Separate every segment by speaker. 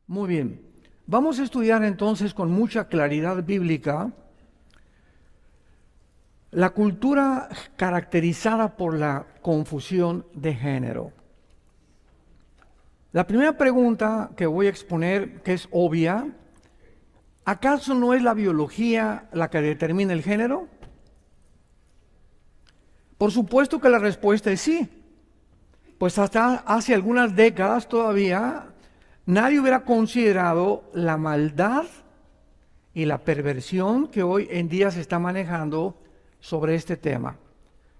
Speaker 1: Muy bien. Vamos a estudiar entonces con mucha claridad bíblica la cultura caracterizada por la confusión de género. La primera pregunta que voy a exponer, que es obvia, ¿acaso no es la biología la que determina el género? Por supuesto que la respuesta es sí. Pues hasta hace algunas décadas todavía nadie hubiera considerado la maldad y la perversión que hoy en día se está manejando sobre este tema,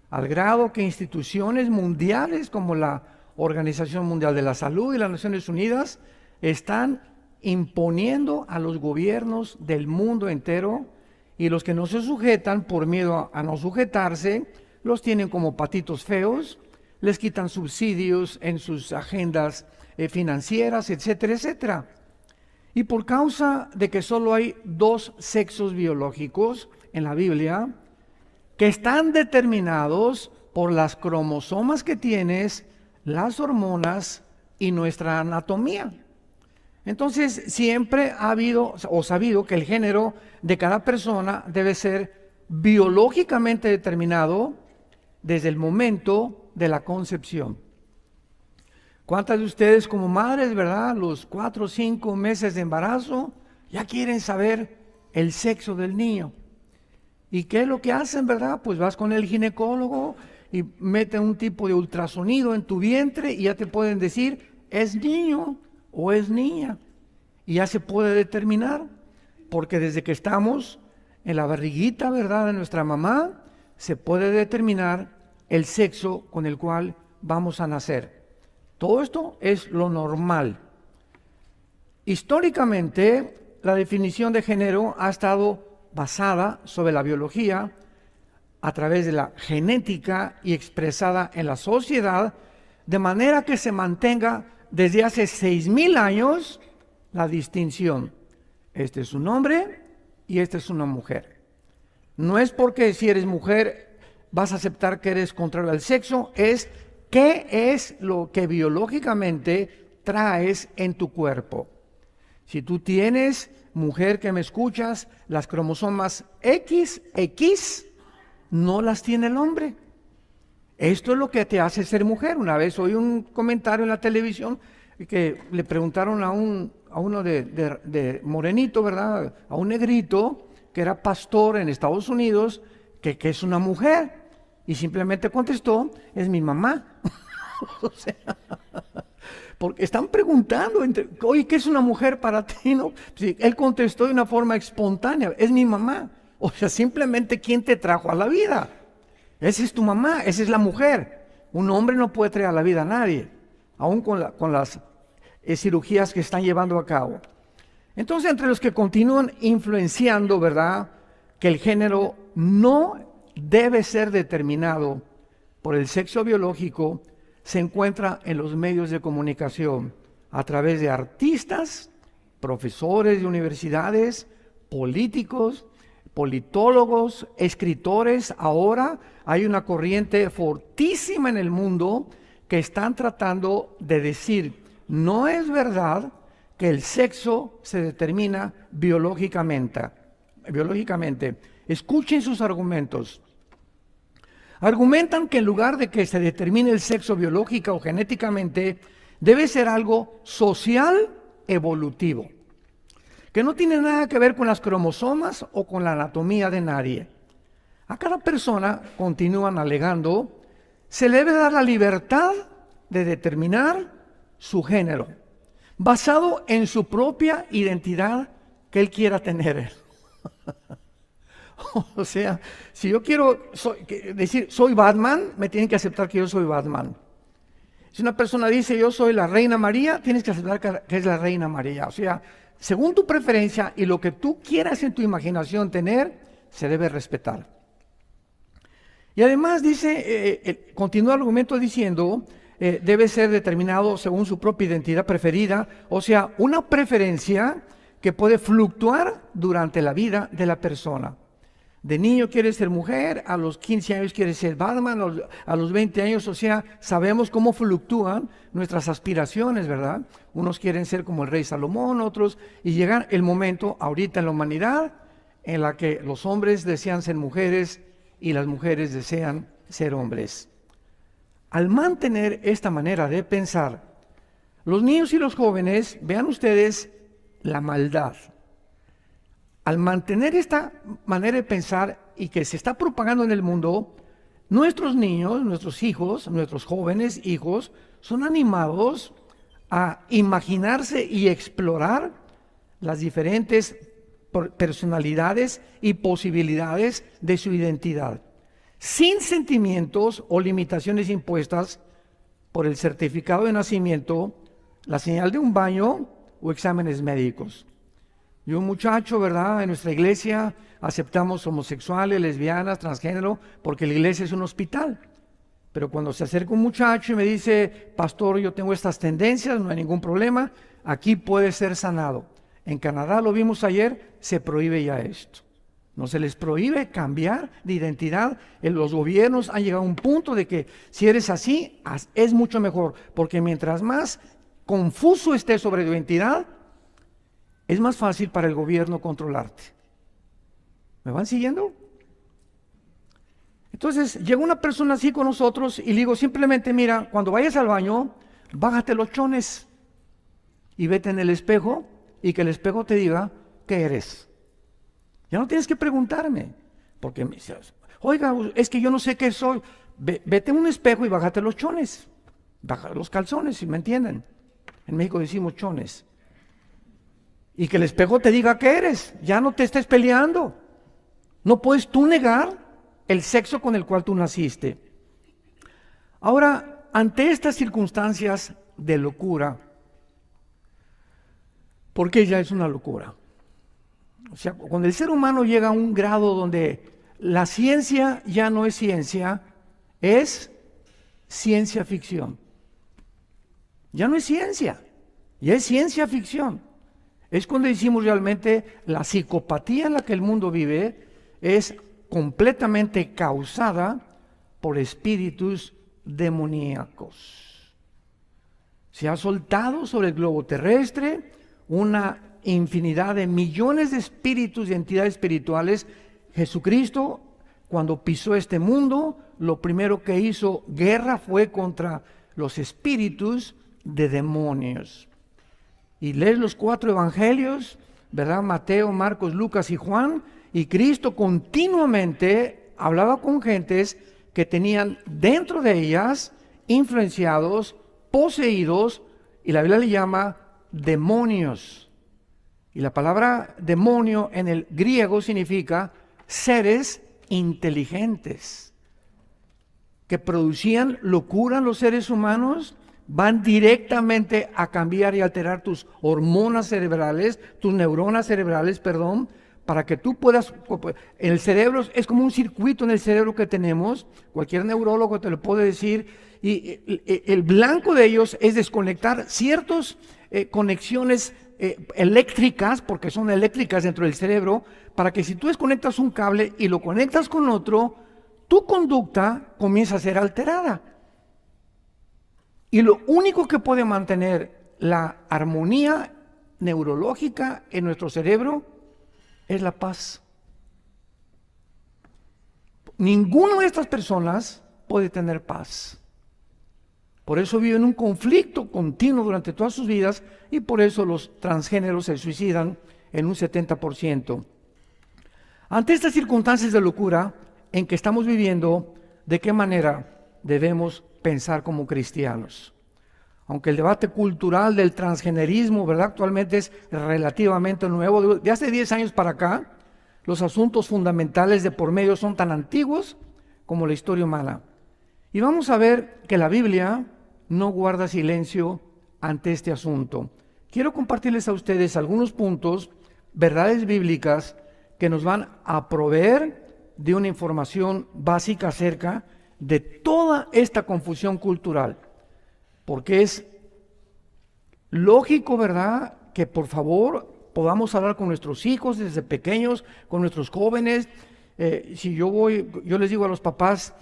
Speaker 1: al grado que instituciones mundiales como la Organización Mundial de la Salud y las Naciones Unidas están imponiendo a los gobiernos del mundo entero, y los que no se sujetan por miedo a no sujetarse, los tienen como patitos feos, les quitan subsidios en sus agendas financieras, etcétera, etcétera. Y por causa de que solo hay dos sexos biológicos en la Biblia, que están determinados por las cromosomas que tienes, las hormonas y nuestra anatomía. Entonces, siempre ha habido o sabido que el género de cada persona debe ser biológicamente determinado desde el momento de la concepción. ¿Cuántas de ustedes como madres, verdad, los 4 o 5 meses de embarazo, ya quieren saber el sexo del niño? ¿Y qué es lo que hacen, verdad? Pues vas con el ginecólogo y meten un tipo de ultrasonido en tu vientre y ya te pueden decir, ¿es niño o es niña? Y ya se puede determinar, porque desde que estamos en la barriguita, ¿verdad?, de nuestra mamá, se puede determinar el sexo con el cual vamos a nacer. Todo esto es lo normal. Históricamente, la definición de género ha estado basada sobre la biología a través de la genética y expresada en la sociedad, de manera que se mantenga desde hace 6,000 años la distinción. Este es un hombre y esta es una mujer. No es porque si eres mujer vas a aceptar que eres contrario al sexo, es qué es lo que biológicamente traes en tu cuerpo. Si tú tienes, mujer que me escuchas, las cromosomas XX, no las tiene el hombre. Esto es lo que te hace ser mujer. Una vez oí un comentario en la televisión que le preguntaron a uno de morenito, ¿verdad?, a un negrito que era pastor en Estados Unidos, que es una mujer, y simplemente contestó, es mi mamá. O sea, porque están preguntando, oye, ¿qué es una mujer para ti? ¿No? Sí, él contestó de una forma espontánea, es mi mamá. O sea, simplemente, ¿quién te trajo a la vida? Esa es tu mamá, esa es la mujer. Un hombre no puede traer a la vida a nadie, aún con las cirugías que están llevando a cabo. Entonces, entre los que continúan influenciando, ¿verdad?, que el género no debe ser determinado por el sexo biológico, se encuentra en los medios de comunicación, a través de artistas, profesores de universidades, políticos, politólogos, escritores. Ahora hay una corriente fortísima en el mundo que están tratando de decir, no es verdad que el sexo se determina biológicamente. Escuchen sus argumentos. Argumentan que en lugar de que se determine el sexo biológica o genéticamente, debe ser algo social evolutivo, que no tiene nada que ver con las cromosomas o con la anatomía de nadie. A cada persona, continúan alegando, se le debe dar la libertad de determinar su género, basado en su propia identidad que él quiera tener. O sea, si yo quiero decir soy Batman, me tienen que aceptar que yo soy Batman. Si una persona dice yo soy la Reina María, tienes que aceptar que es la Reina María. O sea, según tu preferencia y lo que tú quieras en tu imaginación tener, se debe respetar. Y además dice, continúa el argumento diciendo, debe ser determinado según su propia identidad preferida, o sea, una preferencia que puede fluctuar durante la vida de la persona. De niño quieres ser mujer, a los 15 años quieres ser Batman, a los 20 años, o sea, sabemos cómo fluctúan nuestras aspiraciones, ¿verdad? Unos quieren ser como el rey Salomón, otros, y llega el momento ahorita en la humanidad en la que los hombres desean ser mujeres y las mujeres desean ser hombres. Al mantener esta manera de pensar, los niños y los jóvenes, vean ustedes la maldad. Al mantener esta manera de pensar y que se está propagando en el mundo, nuestros niños, nuestros hijos, nuestros jóvenes hijos, son animados a imaginarse y explorar las diferentes personalidades y posibilidades de su identidad, sin sentimientos o limitaciones impuestas por el certificado de nacimiento, la señal de un baño o exámenes médicos. Y un muchacho, ¿verdad? En nuestra iglesia aceptamos homosexuales, lesbianas, transgénero, porque la iglesia es un hospital. Pero cuando se acerca un muchacho y me dice, pastor, yo tengo estas tendencias, no hay ningún problema, aquí puede ser sanado. En Canadá, lo vimos ayer, se prohíbe ya esto. No se les prohíbe cambiar de identidad. Los gobiernos han llegado a un punto de que si eres así, es mucho mejor, porque mientras más confuso estés sobre tu identidad, es más fácil para el gobierno controlarte. ¿Me van siguiendo? Entonces, llega una persona así con nosotros y le digo simplemente, mira, cuando vayas al baño, bájate los chones y vete en el espejo y que el espejo te diga qué eres. Ya no tienes que preguntarme, porque me dices, oiga, es que yo no sé qué soy. Vete en un espejo y bájate los chones, baja los calzones, si me entienden. En México decimos chones. Y que el espejo te diga qué eres, ya no te estés peleando. No puedes tú negar el sexo con el cual tú naciste. Ahora, ante estas circunstancias de locura, porque ya es una locura. O sea, cuando el ser humano llega a un grado donde la ciencia ya no es ciencia, es ciencia ficción. Ya no es ciencia, ya es ciencia ficción. Es cuando decimos realmente la psicopatía en la que el mundo vive es completamente causada por espíritus demoníacos. Se ha soltado sobre el globo terrestre una infinidad de millones de espíritus y entidades espirituales. Jesucristo, cuando pisó este mundo, lo primero que hizo guerra fue contra los espíritus de demonios. Y lees los 4 evangelios, ¿verdad? Mateo, Marcos, Lucas y Juan, y Cristo continuamente hablaba con gentes que tenían dentro de ellas influenciados, poseídos, y la Biblia le llama demonios. Y la palabra demonio en el griego significa seres inteligentes, que producían locura en los seres humanos. Van directamente a cambiar y alterar tus hormonas cerebrales, tus neuronas cerebrales, para que tú puedas, en el cerebro es como un circuito en el cerebro que tenemos, cualquier neurólogo te lo puede decir, y el blanco de ellos es desconectar ciertas conexiones eléctricas, porque son eléctricas dentro del cerebro, para que si tú desconectas un cable y lo conectas con otro, tu conducta comienza a ser alterada. Y lo único que puede mantener la armonía neurológica en nuestro cerebro es la paz. Ninguna de estas personas puede tener paz. Por eso viven un conflicto continuo durante todas sus vidas y por eso los transgéneros se suicidan en un 70%. Ante estas circunstancias de locura en que estamos viviendo, ¿de qué manera debemos pensar como cristianos? Aunque el debate cultural del transgenerismo, ¿verdad?, actualmente es relativamente nuevo, de hace 10 años para acá, los asuntos fundamentales de por medio son tan antiguos como la historia humana. Y vamos a ver que la Biblia no guarda silencio ante este asunto. Quiero compartirles a ustedes algunos puntos, verdades bíblicas, que nos van a proveer de una información básica acerca de toda esta confusión cultural. Porque es lógico, ¿verdad?, que por favor podamos hablar con nuestros hijos desde pequeños, con nuestros jóvenes, Si yo les digo a los papás,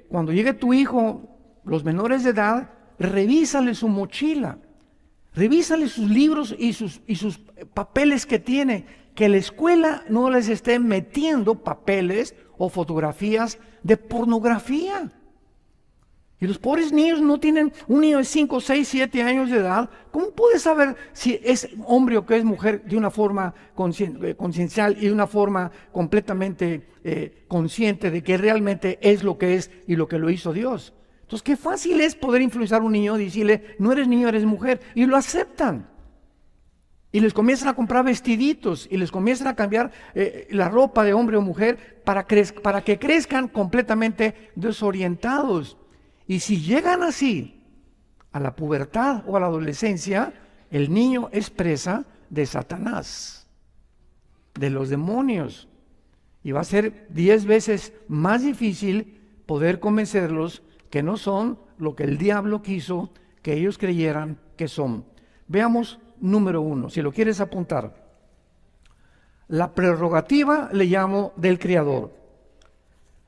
Speaker 1: cuando llegue tu hijo, los menores de edad, revísale su mochila, revísale sus libros y sus papeles que tiene, que la escuela no les esté metiendo papeles o fotografías de pornografía. Y los pobres niños no tienen, un niño de 5, 6, 7 años de edad, ¿cómo puede saber si es hombre o que es mujer de una forma conciencial y de una forma completamente consciente de que realmente es lo que es y lo que lo hizo Dios? Entonces, qué fácil es poder influenciar a un niño y decirle, no eres niño, eres mujer, y lo aceptan. Y les comienzan a comprar vestiditos y les comienzan a cambiar la ropa de hombre o mujer para que crezcan completamente desorientados. Y si llegan así a la pubertad o a la adolescencia, el niño es presa de Satanás, de los demonios. Y va a ser 10 veces más difícil poder convencerlos que no son lo que el diablo quiso que ellos creyeran que son. Veamos número 1, si lo quieres apuntar. La prerrogativa le llamo del Creador.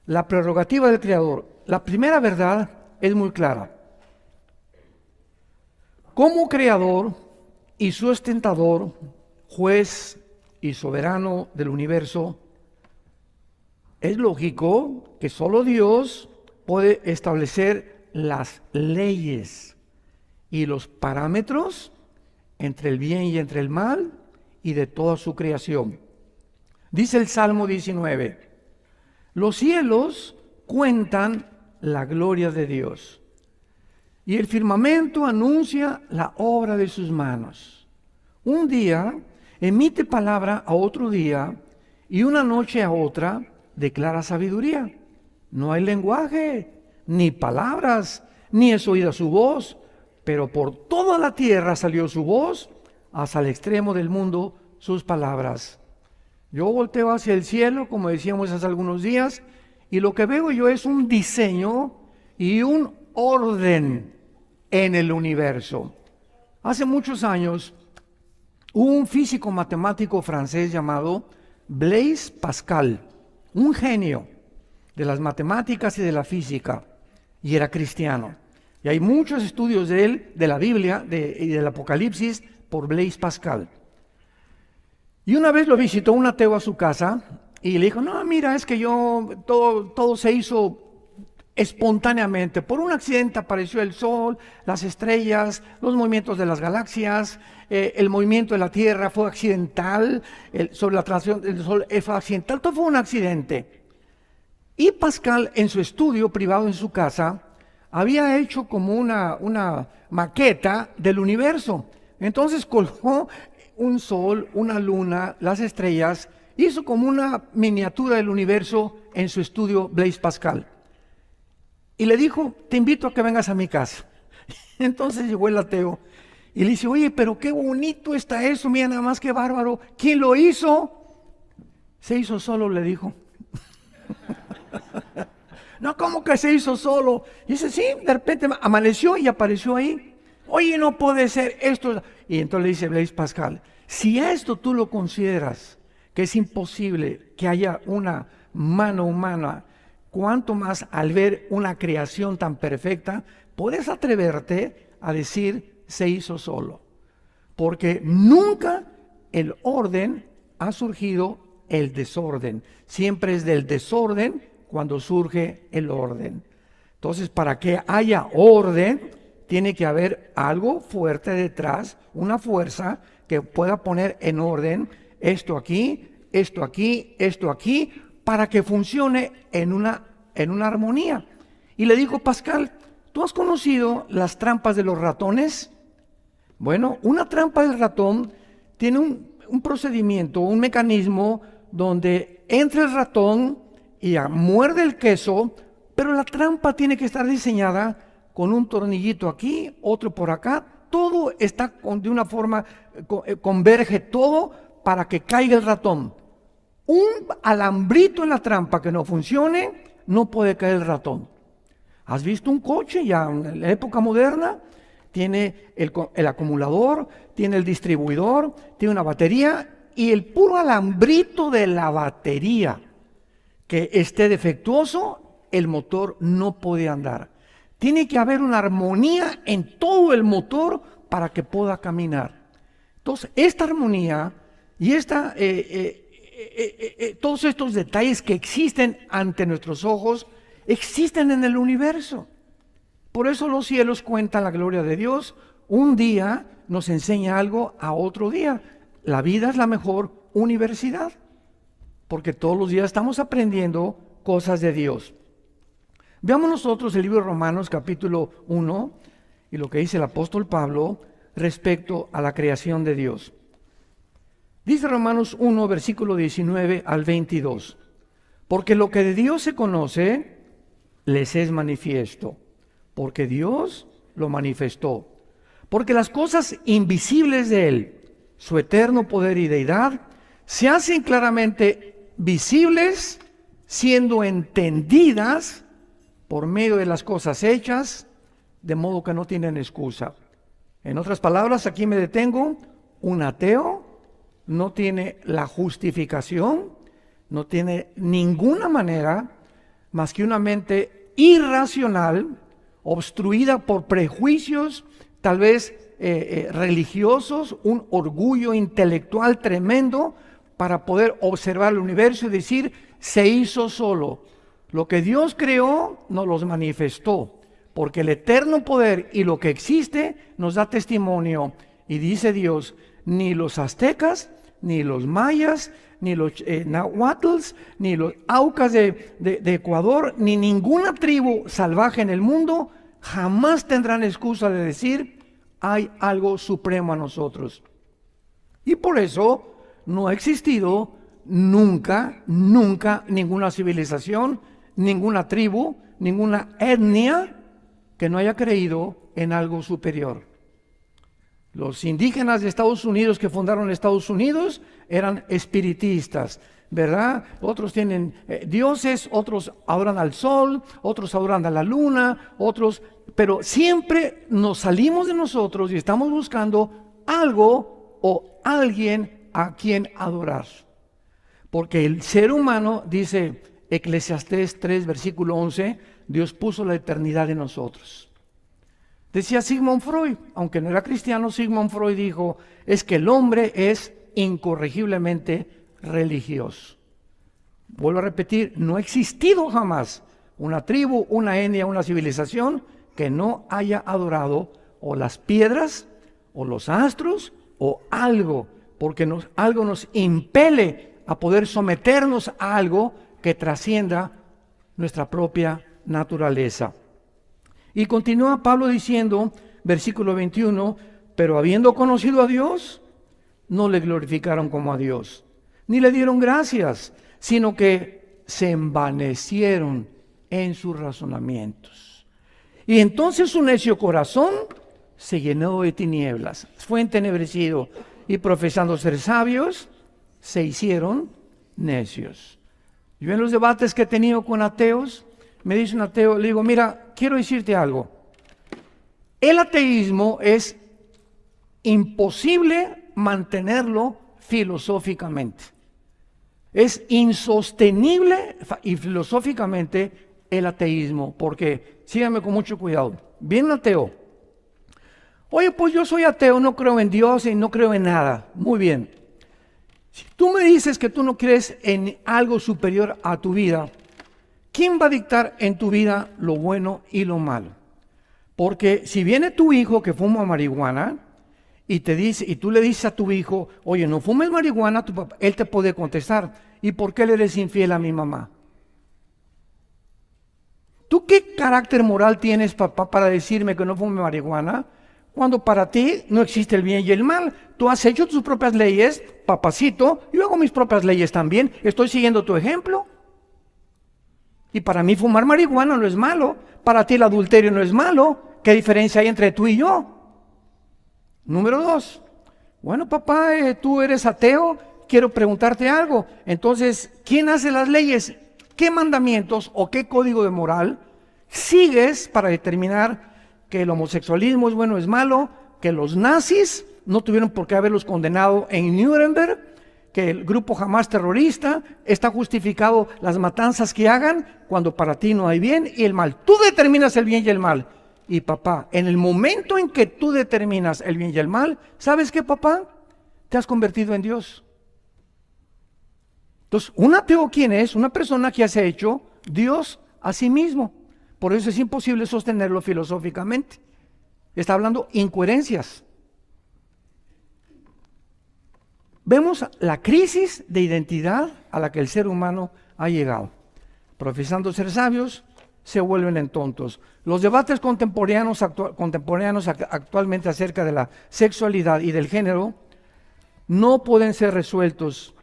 Speaker 1: La prerrogativa del Creador. La primera verdad es muy clara. Como Creador y sustentador, juez y soberano del universo, es lógico que solo Dios puede establecer las leyes y los parámetros entre el bien y entre el mal y de toda su creación. Dice el Salmo 19, los cielos cuentan la gloria de Dios, y el firmamento anuncia la obra de sus manos. Un día emite palabra a otro día, y una noche a otra declara sabiduría. No hay lenguaje, ni palabras, ni es oída su voz, pero por toda la tierra salió su voz, hasta el extremo del mundo sus palabras. Yo volteo hacia el cielo, como decíamos hace algunos días, y lo que veo yo es un diseño y un orden en el universo. Hace muchos años, hubo un físico matemático francés llamado Blaise Pascal, un genio de las matemáticas y de la física, y era cristiano. Y hay muchos estudios de él, de la Biblia y del Apocalipsis, por Blaise Pascal. Y una vez lo visitó un ateo a su casa y le dijo, no, mira, es que todo se hizo espontáneamente. Por un accidente apareció el sol, las estrellas, los movimientos de las galaxias, el movimiento de la Tierra fue accidental, sobre la transición del sol fue accidental, todo fue un accidente. Y Pascal, en su estudio privado en su casa, había hecho como una maqueta del universo. Entonces colgó un sol, una luna, las estrellas, hizo como una miniatura del universo en su estudio Blaise Pascal. Y le dijo, te invito a que vengas a mi casa. Entonces llegó el ateo y le dice, oye, pero qué bonito está eso, mira nada más qué bárbaro. ¿Quién lo hizo? Se hizo solo, le dijo. No, ¿cómo que se hizo solo? Y dice, sí, de repente amaneció y apareció ahí. Oye, no puede ser esto. Y entonces le dice Blaise Pascal, si a esto tú lo consideras que es imposible que haya una mano humana, cuánto más al ver una creación tan perfecta, puedes atreverte a decir se hizo solo. Porque nunca el orden ha surgido el desorden. Siempre es del desorden cuando surge el orden. Entonces, para que haya orden, tiene que haber algo fuerte detrás, una fuerza que pueda poner en orden esto aquí, esto aquí, esto aquí, para que funcione en una armonía. Y le dijo Pascal, ¿tú has conocido las trampas de los ratones? Bueno, una trampa del ratón tiene un procedimiento, un mecanismo donde entra el ratón y muerde el queso, pero la trampa tiene que estar diseñada con un tornillito aquí, otro por acá, todo está de una forma, converge todo para que caiga el ratón. Un alambrito en la trampa que no funcione, no puede caer el ratón. ¿Has visto un coche ya en la época moderna? Tiene el acumulador, tiene el distribuidor, tiene una batería y el puro alambrito de la batería que esté defectuoso, el motor no puede andar. Tiene que haber una armonía en todo el motor para que pueda caminar. Entonces, esta armonía y todos estos detalles que existen ante nuestros ojos, existen en el universo. Por eso los cielos cuentan la gloria de Dios. Un día nos enseña algo a otro día. La vida es la mejor universidad, porque todos los días estamos aprendiendo cosas de Dios. Veamos nosotros el libro de Romanos capítulo 1 y lo que dice el apóstol Pablo respecto a la creación de Dios. Dice Romanos 1, versículo 19 al 22. Porque lo que de Dios se conoce, les es manifiesto, porque Dios lo manifestó. Porque las cosas invisibles de Él, su eterno poder y deidad, se hacen claramente visibles, siendo entendidas por medio de las cosas hechas, de modo que no tienen excusa. En otras palabras, aquí me detengo, un ateo no tiene la justificación, no tiene ninguna manera más que una mente irracional, obstruida por prejuicios, tal vez religiosos, un orgullo intelectual tremendo para poder observar el universo y decir, se hizo solo. Lo que Dios creó nos los manifestó, porque el eterno poder y lo que existe nos da testimonio. Y dice Dios, ni los aztecas, ni los mayas, ni los nahuatls, ni los aucas de Ecuador, ni ninguna tribu salvaje en el mundo jamás tendrán excusa de decir, hay algo supremo a nosotros. Y por eso no ha existido nunca ninguna civilización, ninguna tribu, ninguna etnia que no haya creído en algo superior. Los indígenas de Estados Unidos que fundaron Estados Unidos eran espiritistas, ¿verdad? Otros tienen dioses, otros adoran al sol, otros adoran a la luna, otros, pero siempre nos salimos de nosotros y estamos buscando algo o alguien a quien adorar. Porque el ser humano, dice Eclesiastés 3, versículo 11, Dios puso la eternidad en nosotros. Decía Sigmund Freud, aunque no era cristiano, Sigmund Freud dijo, es que el hombre es incorregiblemente religioso. Vuelvo a repetir, no ha existido jamás una tribu, una etnia, una civilización que no haya adorado o las piedras, o los astros, o algo, porque algo nos impele a poder someternos a algo que trascienda nuestra propia naturaleza. Y continúa Pablo diciendo, versículo 21, pero habiendo conocido a Dios, no le glorificaron como a Dios, ni le dieron gracias, sino que se envanecieron en sus razonamientos. Y entonces su necio corazón se llenó de tinieblas, fue entenebrecido, y profesando ser sabios, se hicieron necios. Yo en los debates que he tenido con ateos, me dice un ateo, le digo, mira, quiero decirte algo. El ateísmo es imposible mantenerlo filosóficamente. Es insostenible y filosóficamente el ateísmo, porque, síganme con mucho cuidado, viene un ateo. Oye, pues yo soy ateo, no creo en Dios y no creo en nada. Muy bien. Si tú me dices que tú no crees en algo superior a tu vida, ¿quién va a dictar en tu vida lo bueno y lo malo? Porque si viene tu hijo que fuma marihuana y te dice, y tú le dices a tu hijo, oye, no fumes marihuana, tu papá, él te puede contestar, ¿y por qué le eres infiel a mi mamá? ¿Tú qué carácter moral tienes, papá, para decirme que no fume marihuana? Cuando para ti no existe el bien y el mal. Tú has hecho tus propias leyes, papacito, yo hago mis propias leyes también, estoy siguiendo tu ejemplo. Y para mí fumar marihuana no es malo, para ti el adulterio no es malo. ¿Qué diferencia hay entre tú y yo? Número 2. Bueno, papá, tú eres ateo, quiero preguntarte algo. Entonces, ¿quién hace las leyes? ¿Qué mandamientos o qué código de moral sigues para determinar que el homosexualismo es bueno o es malo? Que los nazis no tuvieron por qué haberlos condenado en Nuremberg, que el grupo Hamás terrorista está justificado las matanzas que hagan cuando para ti no hay bien y el mal. Tú determinas el bien y el mal. Y papá, en el momento en que tú determinas el bien y el mal, ¿sabes qué, papá? Te has convertido en Dios. Entonces, un ateo, ¿quién es? Una persona que se ha hecho Dios a sí mismo. Por eso es imposible sostenerlo filosóficamente. Está hablando incoherencias. Vemos la crisis de identidad a la que el ser humano ha llegado. Profesando ser sabios, se vuelven en tontos. Los debates contemporáneos actualmente acerca de la sexualidad y del género no pueden ser resueltos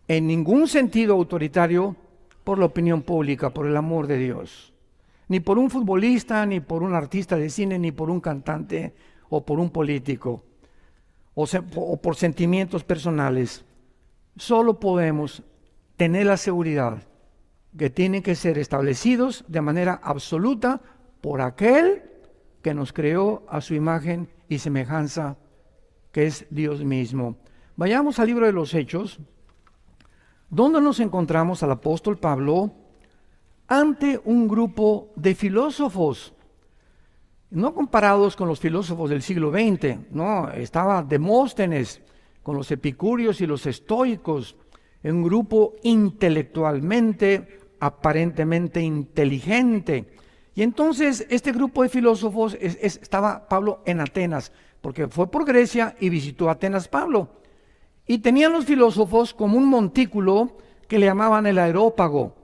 Speaker 1: en ningún sentido autoritario por la opinión pública, por el amor de Dios. Ni por un futbolista, ni por un artista de cine, ni por un cantante o por un político. O por sentimientos personales. Solo podemos tener la seguridad que tienen que ser establecidos de manera absoluta por aquel que nos creó a su imagen y semejanza, que es Dios mismo. Vayamos al libro de los Hechos, donde nos encontramos al apóstol Pablo ante un grupo de filósofos, no comparados con los filósofos del siglo XX, no, estaba Demóstenes con los epicúreos y los estoicos, un grupo intelectualmente, aparentemente inteligente. Y entonces este grupo de filósofos estaba Pablo en Atenas, porque fue por Grecia y visitó Atenas Pablo. Y tenían los filósofos como un montículo que le llamaban el Areópago.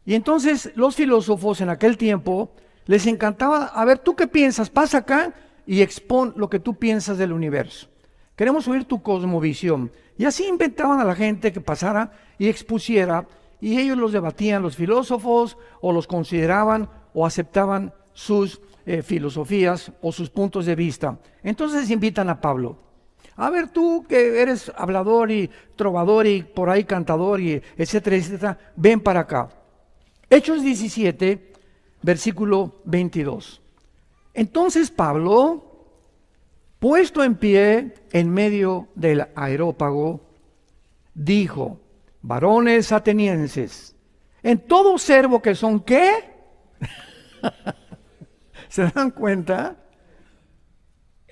Speaker 1: Y entonces los filósofos en aquel tiempo les encantaba, a ver, ¿tú qué piensas? Pasa acá y expón lo que tú piensas del universo. Queremos oír tu cosmovisión. Y así inventaban a la gente que pasara y expusiera, y ellos los debatían, los filósofos, o los consideraban o aceptaban sus filosofías o sus puntos de vista. Entonces invitan a Pablo. A ver, tú que eres hablador y trovador y por ahí cantador y etcétera, etcétera, ven para acá. Hechos 17, versículo 22. Entonces Pablo, puesto en pie en medio del Areópago, dijo: varones atenienses, en todo servo que son, ¿qué? ¿Se dan cuenta?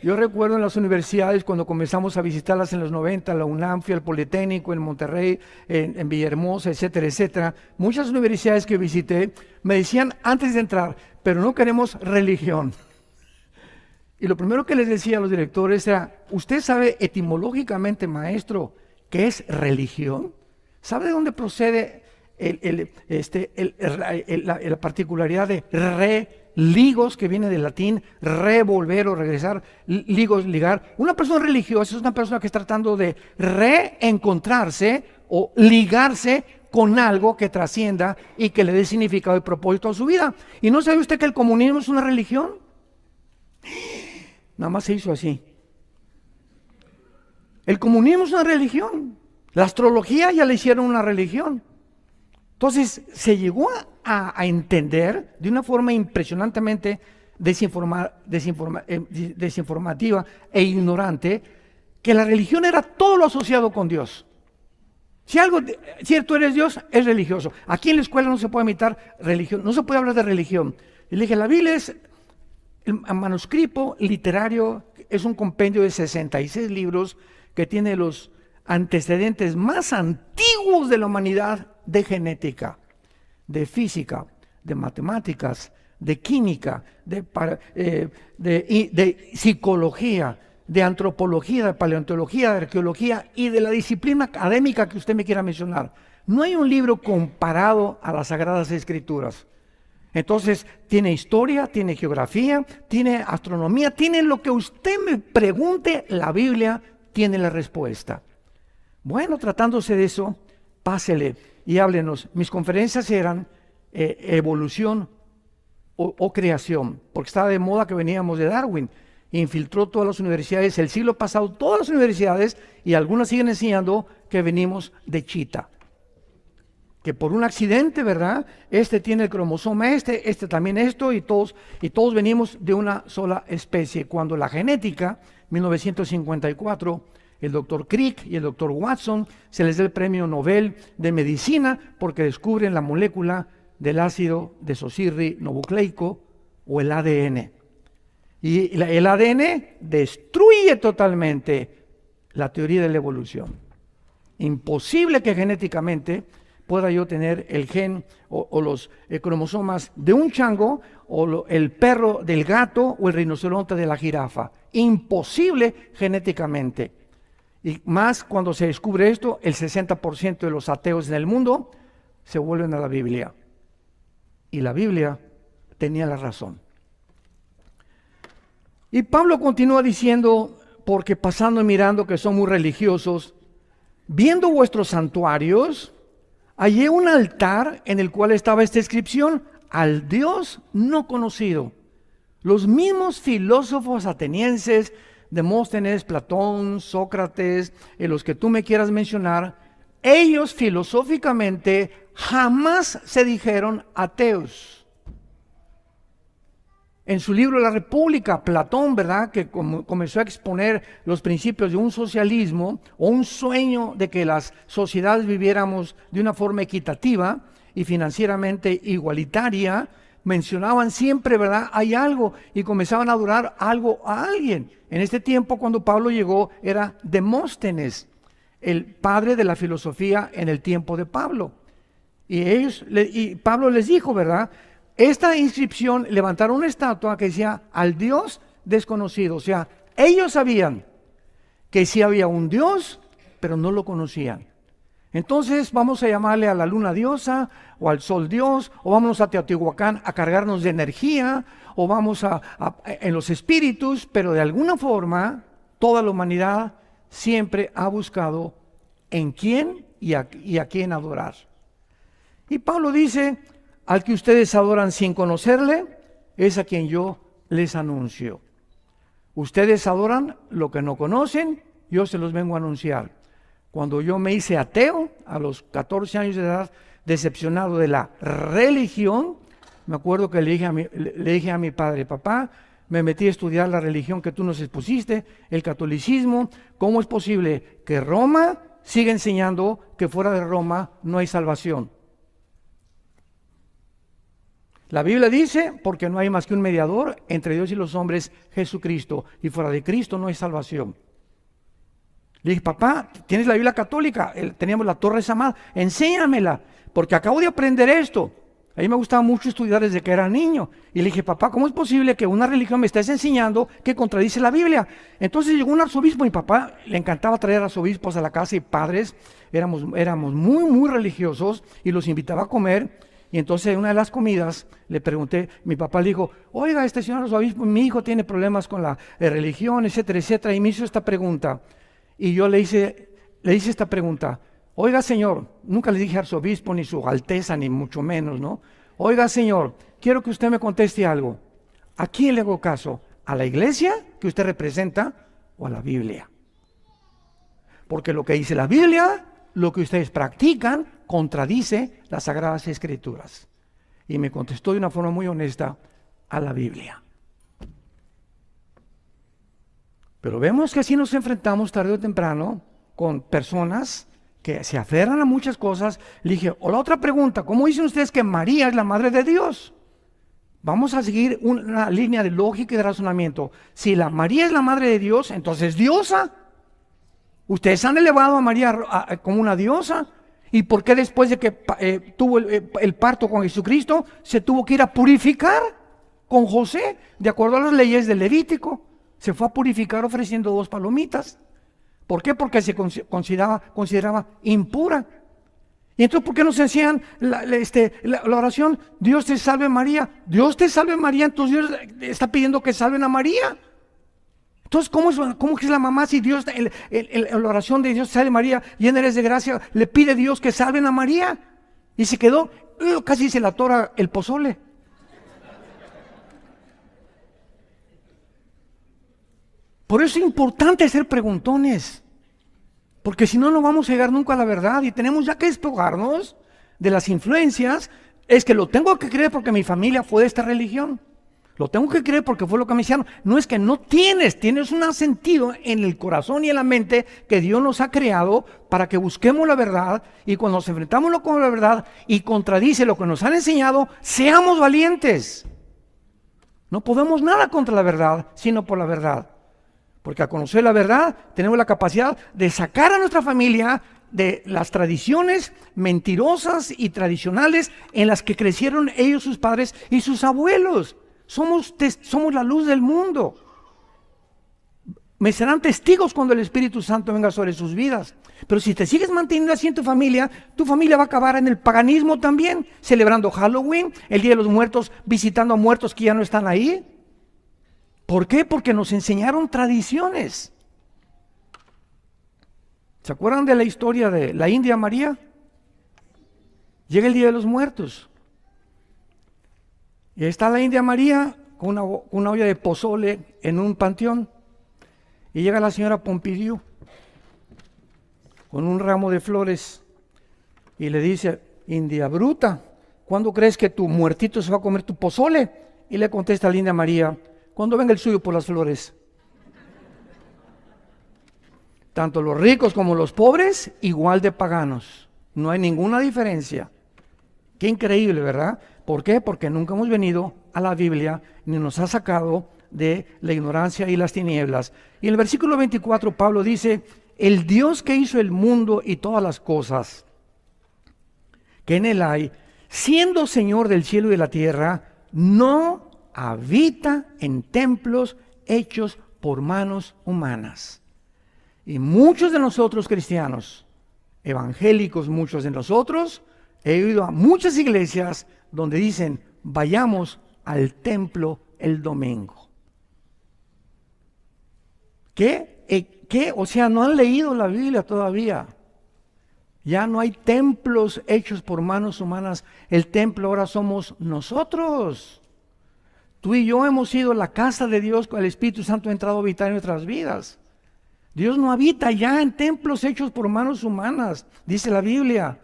Speaker 1: Yo recuerdo en las universidades cuando comenzamos a visitarlas en los 90, la UNAM, fui al Politécnico, en Monterrey, en Villahermosa, etcétera, etcétera. Muchas universidades que visité me decían antes de entrar, pero no queremos religión. Y lo primero que les decía a los directores era: ¿usted sabe etimológicamente, maestro, qué es religión? ¿Sabe de dónde procede la particularidad de ligos, que viene del latín revolver o regresar, ligos, ligar? Una persona religiosa es una persona que está tratando de reencontrarse o ligarse con algo que trascienda y que le dé significado y propósito a su vida. ¿Y no sabe usted que el comunismo es una religión? Nada más se hizo así. El comunismo es una religión. La astrología ya le hicieron una religión. Entonces se llegó a entender de una forma impresionantemente desinformativa e ignorante que la religión era todo lo asociado con Dios. Si tú eres Dios, es religioso. Aquí en la escuela no se puede imitar religión, no se puede hablar de religión. Y le dije, la Biblia es el manuscrito literario, es un compendio de 66 libros que tiene los antecedentes más antiguos de la humanidad, de genética, de física, de matemáticas, de química, de psicología, de antropología, de paleontología, de arqueología y de la disciplina académica que usted me quiera mencionar. No hay un libro comparado a las Sagradas Escrituras. Entonces, tiene historia, tiene geografía, tiene astronomía, tiene lo que usted me pregunte, la Biblia tiene la respuesta. Bueno, tratándose de eso, pásele y háblenos. Mis conferencias eran evolución o creación, porque estaba de moda que veníamos de Darwin. Infiltró todas las universidades, el siglo pasado, todas las universidades, y algunas siguen enseñando que venimos de chita. Que por un accidente, ¿verdad? Este tiene el cromosoma este también esto, y todos venimos de una sola especie. Cuando la genética, 1954, el doctor Crick y el doctor Watson se les da el premio Nobel de Medicina porque descubren la molécula del ácido desoxirribonucleico o el ADN. Y el ADN destruye totalmente la teoría de la evolución. Imposible que genéticamente pueda yo tener el gen o los cromosomas de un chango o el perro del gato o el rinoceronte de la jirafa. Imposible genéticamente. Y más cuando se descubre esto, el 60% de los ateos en el mundo se vuelven a la Biblia. Y la Biblia tenía la razón. Y Pablo continúa diciendo, porque pasando y mirando que son muy religiosos, viendo vuestros santuarios, hallé un altar en el cual estaba esta inscripción: al Dios no conocido. Los mismos filósofos atenienses, Demóstenes, Platón, Sócrates, los que tú me quieras mencionar, ellos filosóficamente jamás se dijeron ateos. En su libro La República, Platón, ¿verdad?, que comenzó a exponer los principios de un socialismo o un sueño de que las sociedades viviéramos de una forma equitativa y financieramente igualitaria, mencionaban siempre, ¿verdad?, hay algo, y comenzaban a adorar algo a alguien. En este tiempo, cuando Pablo llegó, era Demóstenes, el padre de la filosofía en el tiempo de Pablo. Y Pablo les dijo, ¿verdad?, esta inscripción, levantaron una estatua que decía al Dios desconocido. O sea, ellos sabían que sí había un Dios, pero no lo conocían. Entonces vamos a llamarle a la luna diosa, o al sol dios, o vámonos a Teotihuacán a cargarnos de energía, o vamos en los espíritus, pero de alguna forma toda la humanidad siempre ha buscado en quién y a quién adorar. Y Pablo dice: al que ustedes adoran sin conocerle, es a quien yo les anuncio. Ustedes adoran lo que no conocen, yo se los vengo a anunciar. Cuando yo me hice ateo, a los 14 años de edad, decepcionado de la religión, me acuerdo que le dije a mi padre: papá, me metí a estudiar la religión que tú nos expusiste, el catolicismo. ¿Cómo es posible que Roma siga enseñando que fuera de Roma no hay salvación? La Biblia dice, porque no hay más que un mediador entre Dios y los hombres, Jesucristo, y fuera de Cristo no hay salvación. Le dije: papá, ¿tienes la Biblia católica? Teníamos la Torre Samad, enséñamela, porque acabo de aprender esto. A mí me gustaba mucho estudiar desde que era niño. Y le dije: papá, ¿cómo es posible que una religión me estés enseñando que contradice la Biblia? Entonces llegó un arzobispo, mi papá le encantaba traer arzobispos a la casa y padres, éramos muy, muy religiosos, y los invitaba a comer. Y entonces en una de las comidas le pregunté, mi papá le dijo: oiga, señor arzobispo, mi hijo tiene problemas con la religión, etcétera, etcétera. Y me hizo esta pregunta. Y yo le hice esta pregunta: oiga, señor, nunca le dije arzobispo, ni su alteza, ni mucho menos, ¿no? Oiga, señor, quiero que usted me conteste algo. ¿A quién le hago caso? ¿A la iglesia que usted representa o a la Biblia? Porque lo que dice la Biblia, lo que ustedes practican, contradice las Sagradas Escrituras. Y me contestó de una forma muy honesta: a la Biblia. Pero vemos que así nos enfrentamos tarde o temprano con personas que se aferran a muchas cosas. Le dije: o la otra pregunta, ¿cómo dicen ustedes que María es la madre de Dios? Vamos a seguir una línea de lógica y de razonamiento. Si María es la madre de Dios, entonces diosa. Ustedes han elevado a María como una diosa. ¿Y por qué después de que tuvo el parto con Jesucristo se tuvo que ir a purificar con José? De acuerdo a las leyes del Levítico, se fue a purificar ofreciendo 2 palomitas. ¿Por qué? Porque se consideraba impura. Y entonces, ¿por qué nos enseñan la oración? Dios te salve María. Dios te salve María, entonces Dios está pidiendo que salven a María. Entonces, ¿cómo que es la mamá si Dios, la oración de Dios salve María, llena eres de gracia, le pide a Dios que salven a María? Y se quedó, casi se la atora el pozole. Por eso es importante ser preguntones, porque si no, no vamos a llegar nunca a la verdad, y tenemos ya que despojarnos de las influencias. Es que lo tengo que creer porque mi familia fue de esta religión. Lo tengo que creer porque fue lo que me hicieron. No es que no tienes un sentido en el corazón y en la mente que Dios nos ha creado para que busquemos la verdad, y cuando nos enfrentamos con la verdad y contradice lo que nos han enseñado, seamos valientes. No podemos nada contra la verdad, sino por la verdad. Porque al conocer la verdad, tenemos la capacidad de sacar a nuestra familia de las tradiciones mentirosas y tradicionales en las que crecieron ellos, sus padres y sus abuelos. Somos la luz del mundo. Me serán testigos cuando el Espíritu Santo venga sobre sus vidas. Pero si te sigues manteniendo así en tu familia va a acabar en el paganismo también, celebrando Halloween, el Día de los Muertos, visitando a muertos que ya no están ahí. ¿Por qué? Porque nos enseñaron tradiciones. ¿Se acuerdan de la historia de la India María? Llega el Día de los Muertos. Y ahí está la India María con una olla de pozole en un panteón. Y llega la señora Pompidou con un ramo de flores y le dice: India bruta, ¿cuándo crees que tu muertito se va a comer tu pozole? Y le contesta a la India María: cuando venga el suyo por las flores. Tanto los ricos como los pobres, igual de paganos. No hay ninguna diferencia. Qué increíble, ¿verdad? ¿Por qué? Porque nunca hemos venido a la Biblia ni nos ha sacado de la ignorancia y las tinieblas. Y en el versículo 24 Pablo dice: el Dios que hizo el mundo y todas las cosas que en él hay, siendo Señor del cielo y de la tierra, no habita en templos hechos por manos humanas. Y muchos de nosotros cristianos, evangélicos, muchos de nosotros, he ido a muchas iglesias donde dicen: vayamos al templo el domingo. ¿Qué? O sea, no han leído la Biblia todavía. Ya no hay templos hechos por manos humanas. El templo ahora somos nosotros. Tú y yo hemos sido la casa de Dios, el Espíritu Santo ha entrado a habitar en nuestras vidas. Dios no habita ya en templos hechos por manos humanas, dice la Biblia.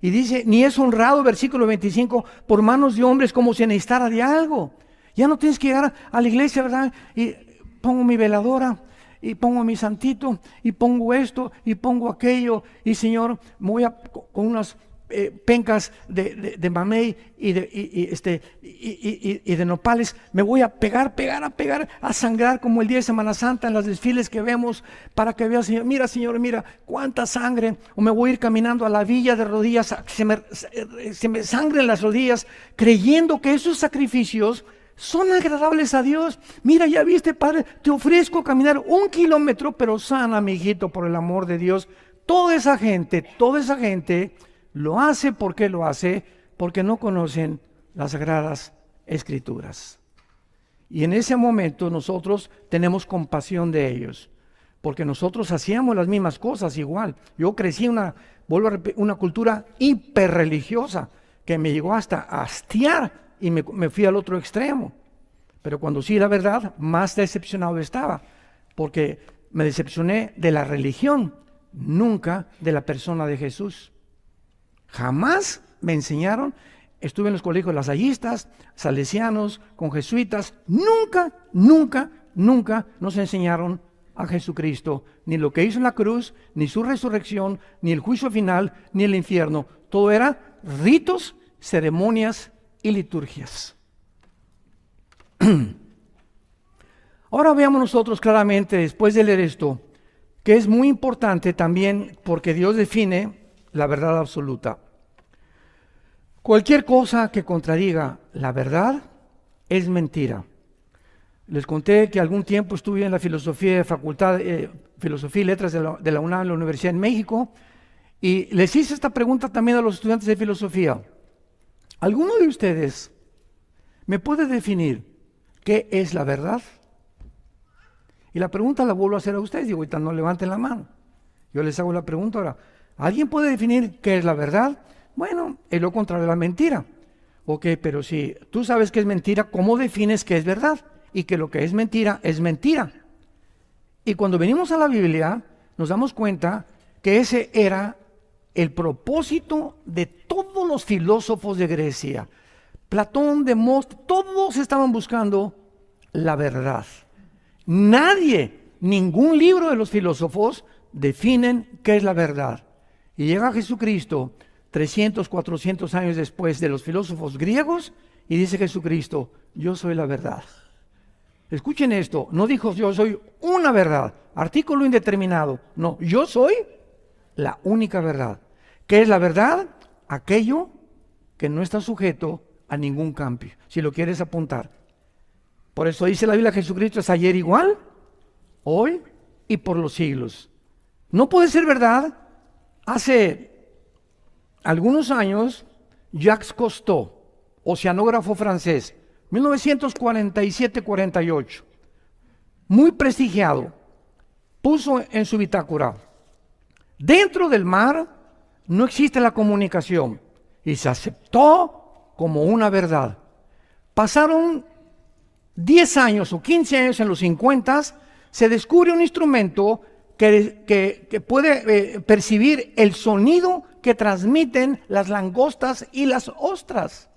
Speaker 1: Y dice: ni es honrado, versículo 25, por manos de hombres como si necesitara de algo. Ya no tienes que llegar a la iglesia, ¿verdad? Y pongo mi veladora, y pongo mi santito, y pongo esto, y pongo aquello, y Señor, me voy con unas pencas de mamey y de nopales, me voy a pegar, a sangrar como el día de Semana Santa en los desfiles que vemos, para que veas: Señor, mira cuánta sangre. O me voy a ir caminando a la villa de rodillas, se me sangren las rodillas, creyendo que esos sacrificios son agradables a Dios. Mira, ya viste, Padre, te ofrezco caminar 1 kilómetro, pero sana, mi hijito, por el amor de Dios. Toda esa gente lo hace. ¿Por qué lo hace? Porque no conocen las Sagradas Escrituras. Y en ese momento nosotros tenemos compasión de ellos, porque nosotros hacíamos las mismas cosas igual. Yo crecí en una cultura hiperreligiosa que me llegó hasta a hastiar, y me fui al otro extremo. Pero cuando sí, la verdad, más decepcionado estaba, porque me decepcioné de la religión, nunca de la persona de Jesús. Jamás me enseñaron. Estuve en los colegios lasallistas, salesianos, con jesuitas. Nunca nos enseñaron a Jesucristo, ni lo que hizo en la cruz, ni su resurrección, ni el juicio final, ni el infierno. Todo era ritos, ceremonias y liturgias. Ahora veamos nosotros claramente, después de leer esto, que es muy importante también, porque Dios define la verdad absoluta. Cualquier cosa que contradiga la verdad es mentira. Les conté que algún tiempo estuve en la filosofía Filosofía y Letras de la UNAM, en la Universidad en México, y les hice esta pregunta también a los estudiantes de filosofía: ¿alguno de ustedes me puede definir qué es la verdad? Y la pregunta la vuelvo a hacer a ustedes. Digo, ahorita no levanten la mano. Yo les hago la pregunta ahora. ¿Alguien puede definir qué es la verdad? Bueno, es lo contrario de la mentira. Ok, pero si tú sabes que es mentira, ¿cómo defines qué es verdad? Y que lo que es mentira es mentira. Y cuando venimos a la Biblia, nos damos cuenta que ese era el propósito de todos los filósofos de Grecia. Platón, Demóstenes, todos estaban buscando la verdad. Ningún libro de los filósofos definen qué es la verdad. Y llega Jesucristo 300, 400 años después de los filósofos griegos y dice Jesucristo, yo soy la verdad. Escuchen esto, no dijo yo soy una verdad, artículo indeterminado. No, yo soy la única verdad. ¿Qué es la verdad? Aquello que no está sujeto a ningún cambio, si lo quieres apuntar. Por eso dice la Biblia, Jesucristo es ayer igual, hoy y por los siglos. No puede ser verdad. Hace algunos años, Jacques Cousteau, oceanógrafo francés, 1947-48, muy prestigiado, puso en su bitácora, dentro del mar no existe la comunicación, y se aceptó como una verdad. Pasaron 10 años o 15 años, en los 50, se descubre un instrumento que puede percibir el sonido que transmiten las langostas y las ostras.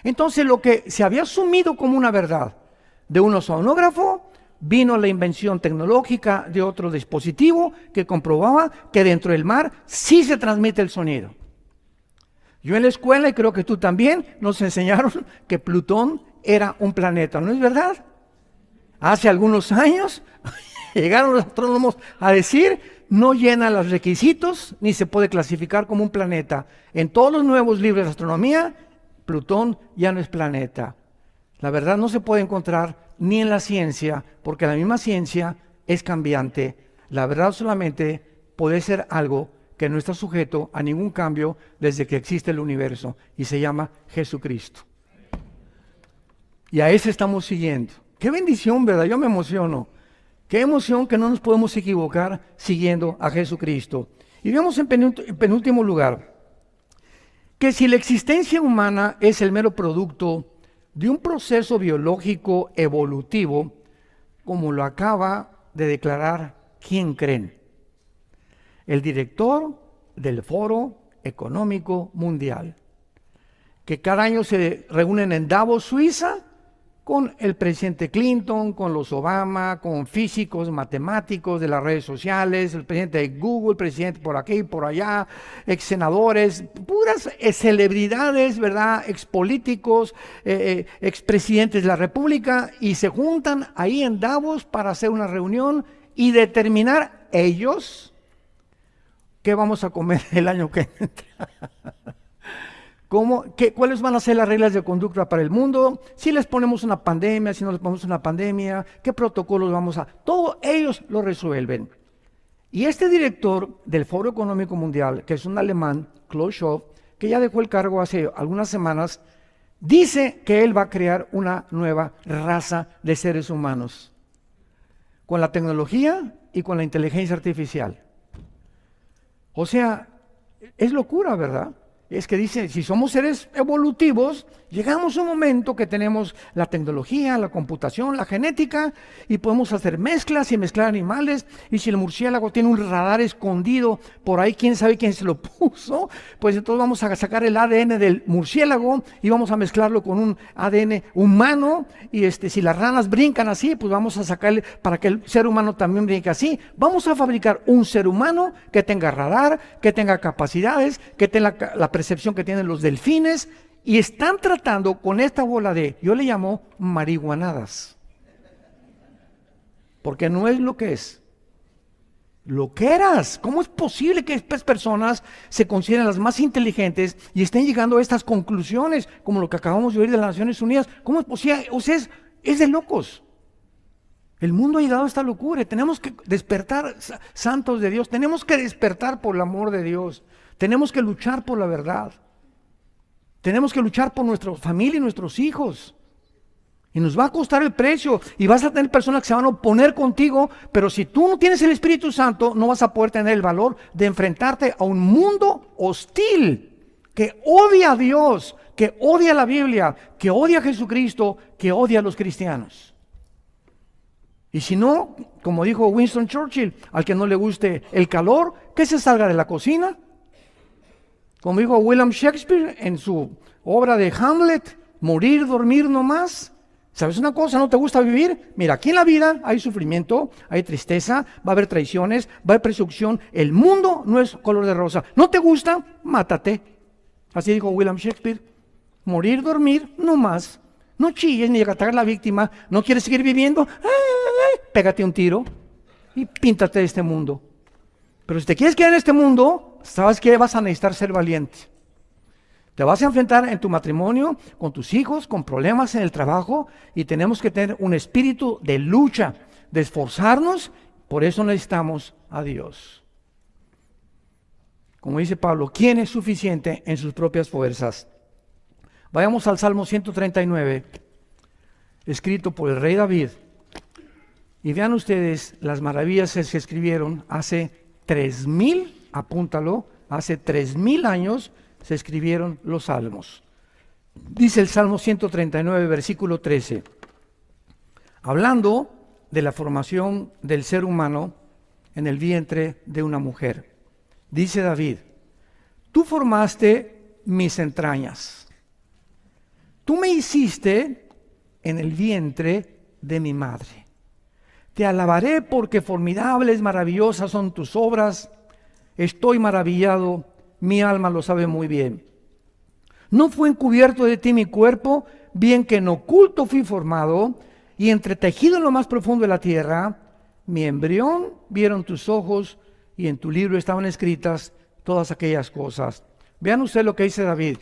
Speaker 1: Entonces, lo que se había asumido como una verdad de un oceanógrafo, vino la invención tecnológica de otro dispositivo que comprobaba que dentro del mar sí se transmite el sonido. Yo en la escuela, y creo que tú también, nos enseñaron que Plutón era un planeta, ¿no es verdad? Hace algunos años llegaron los astrónomos a decir, no llena los requisitos ni se puede clasificar como un planeta. En todos los nuevos libros de astronomía, Plutón ya no es planeta. La verdad no se puede encontrar ni en la ciencia, porque la misma ciencia es cambiante. La verdad solamente puede ser algo que no está sujeto a ningún cambio desde que existe el universo, y se llama Jesucristo. Y a ese estamos siguiendo. Qué bendición, ¿verdad? Yo me emociono. Qué emoción que no nos podemos equivocar siguiendo a Jesucristo. Y vemos en penúltimo lugar que si la existencia humana es el mero producto de un proceso biológico evolutivo, como lo acaba de declarar, ¿quién creen? El director del Foro Económico Mundial, que cada año se reúnen en Davos, Suiza, con el presidente Clinton, con los Obama, con físicos, matemáticos de las redes sociales, el presidente de Google, el presidente por aquí y por allá, ex senadores, puras celebridades, ¿verdad? Ex políticos, ex presidentes de la República, y se juntan ahí en Davos para hacer una reunión y determinar ellos qué vamos a comer el año que entra. ¿Cuáles van a ser las reglas de conducta para el mundo? Si les ponemos una pandemia, si no les ponemos una pandemia, ¿qué protocolos vamos a...? Todo ellos lo resuelven. Y este director del Foro Económico Mundial, que es un alemán, Klaus Schwab, que ya dejó el cargo hace algunas semanas, dice que él va a crear una nueva raza de seres humanos, con la tecnología y con la inteligencia artificial. O sea, es locura, ¿verdad? Es que dice, si somos seres evolutivos, llegamos a un momento que tenemos la tecnología, la computación, la genética, y podemos hacer mezclas y mezclar animales, y si el murciélago tiene un radar escondido por ahí, quién sabe quién se lo puso, pues entonces vamos a sacar el ADN del murciélago y vamos a mezclarlo con un ADN humano, y si las ranas brincan así, pues vamos a sacarle para que el ser humano también brinque así. Vamos a fabricar un ser humano que tenga radar, que tenga capacidades, que tenga la percepción que tienen los delfines, y están tratando con esta bola de, yo le llamo marihuanadas, porque no es lo que es, lo que eras. ¿Cómo es posible que estas personas se consideren las más inteligentes y estén llegando a estas conclusiones, como lo que acabamos de oír de las Naciones Unidas? ¿Cómo es posible? O sea, es de locos. El mundo ha llegado a esta locura y tenemos que despertar, santos de Dios, tenemos que despertar por el amor de Dios. Tenemos que luchar por la verdad. Tenemos que luchar por nuestra familia y nuestros hijos. Y nos va a costar el precio. Y vas a tener personas que se van a oponer contigo. Pero si tú no tienes el Espíritu Santo, no vas a poder tener el valor de enfrentarte a un mundo hostil, que odia a Dios, que odia la Biblia, que odia a Jesucristo, que odia a los cristianos. Y si no, como dijo Winston Churchill, al que no le guste el calor, que se salga de la cocina. Como dijo William Shakespeare en su obra de Hamlet, morir, dormir nomás. ¿Sabes una cosa? ¿No te gusta vivir? Mira, aquí en la vida hay sufrimiento, hay tristeza, va a haber traiciones, va a haber persecución. El mundo no es color de rosa. ¿No te gusta? Mátate. Así dijo William Shakespeare. Morir, dormir, no más. No chilles ni atacar a la víctima. ¿No quieres seguir viviendo? Pégate un tiro y píntate de este mundo. Pero si te quieres quedar en este mundo, sabes que vas a necesitar ser valiente. Te vas a enfrentar en tu matrimonio, con tus hijos, con problemas en el trabajo, y tenemos que tener un espíritu de lucha, de esforzarnos. Por eso necesitamos a Dios. Como dice Pablo, ¿quién es suficiente en sus propias fuerzas? Vayamos al Salmo 139, escrito por el rey David. Y vean ustedes las maravillas que se escribieron hace 3000, apúntalo, hace 3000 años se escribieron los salmos. Dice el Salmo 139, versículo 13, hablando de la formación del ser humano en el vientre de una mujer. Dice David, tú formaste mis entrañas, tú me hiciste en el vientre de mi madre. Te alabaré porque formidables, maravillosas son tus obras. Estoy maravillado, mi alma lo sabe muy bien. No fue encubierto de ti mi cuerpo, bien que en oculto fui formado, y entretejido en lo más profundo de la tierra, mi embrión vieron tus ojos, y en tu libro estaban escritas todas aquellas cosas. Vean ustedes lo que dice David.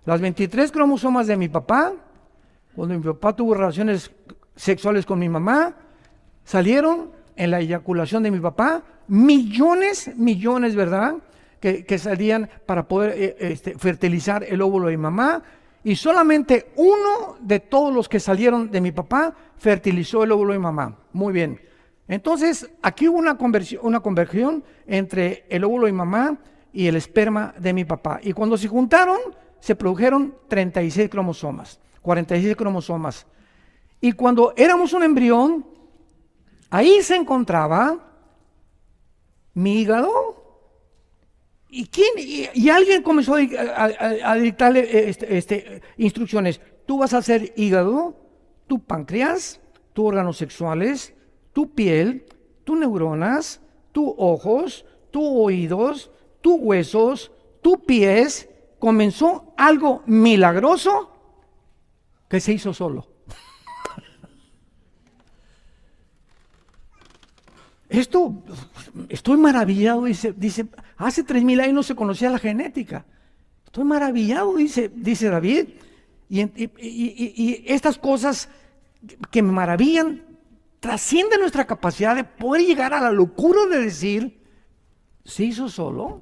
Speaker 1: Las 23 cromosomas de mi papá, cuando mi papá tuvo relaciones sexuales con mi mamá, salieron en la eyaculación de mi papá, millones, ¿verdad?, que salían para poder fertilizar el óvulo de mi mamá, y solamente uno de todos los que salieron de mi papá fertilizó el óvulo de mi mamá. Muy bien. Entonces, aquí hubo una conversión entre el óvulo de mi mamá y el esperma de mi papá. Y cuando se juntaron, se produjeron 36 cromosomas, 46 cromosomas. Y cuando éramos un embrión, ahí se encontraba mi hígado. Y alguien comenzó a dictarle instrucciones. Tú vas a hacer hígado, tu páncreas, tus órganos sexuales, tu piel, tus neuronas, tus ojos, tus oídos, tus huesos, tus pies. Comenzó algo milagroso que se hizo solo. Estoy maravillado, dice, hace 3000 años no se conocía la genética. Estoy maravillado, dice David, y estas cosas que me maravillan trascienden nuestra capacidad de poder llegar a la locura de decir, ¿se hizo solo?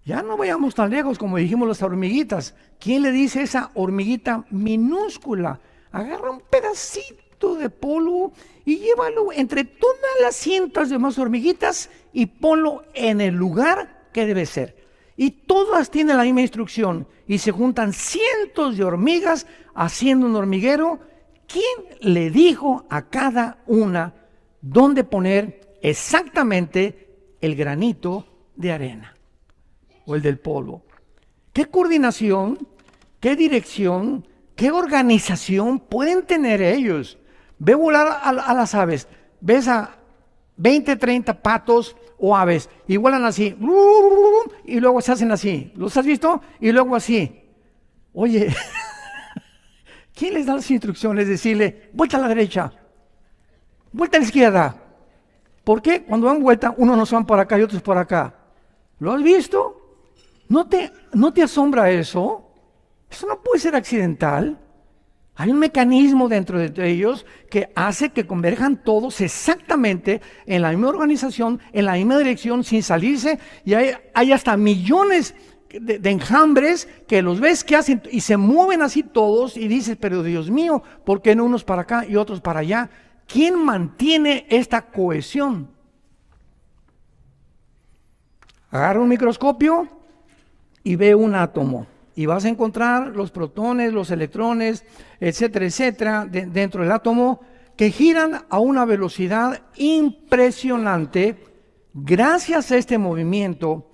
Speaker 1: Ya no vayamos tan lejos como dijimos las hormiguitas. ¿Quién le dice a esa hormiguita minúscula? Agarra un pedacito de polvo y llévalo entre todas las cientos de más hormiguitas y ponlo en el lugar que debe ser. Y todas tienen la misma instrucción y se juntan cientos de hormigas haciendo un hormiguero. ¿Quién le dijo a cada una dónde poner exactamente el granito de arena o el del polvo? ¿Qué coordinación, qué dirección, qué organización pueden tener ellos? Ve volar a las aves, ves a 20, 30 patos o aves y vuelan así, y luego se hacen así. ¿Los has visto? Y luego así. Oye, ¿quién les da las instrucciones? Decirle, vuelta a la derecha, vuelta a la izquierda. ¿Por qué? Cuando dan vuelta, unos no se van por acá y otros por acá. ¿Lo has visto? ¿No te asombra eso? Eso no puede ser accidental. Hay un mecanismo dentro de ellos que hace que converjan todos exactamente en la misma organización, en la misma dirección, sin salirse. Y hay hasta millones de enjambres que los ves que hacen y se mueven así todos y dices, pero Dios mío, ¿por qué no unos para acá y otros para allá? ¿Quién mantiene esta cohesión? Agarra un microscopio y ve un átomo. Y vas a encontrar los protones, los electrones, etcétera, etcétera, dentro del átomo, que giran a una velocidad impresionante. Gracias a este movimiento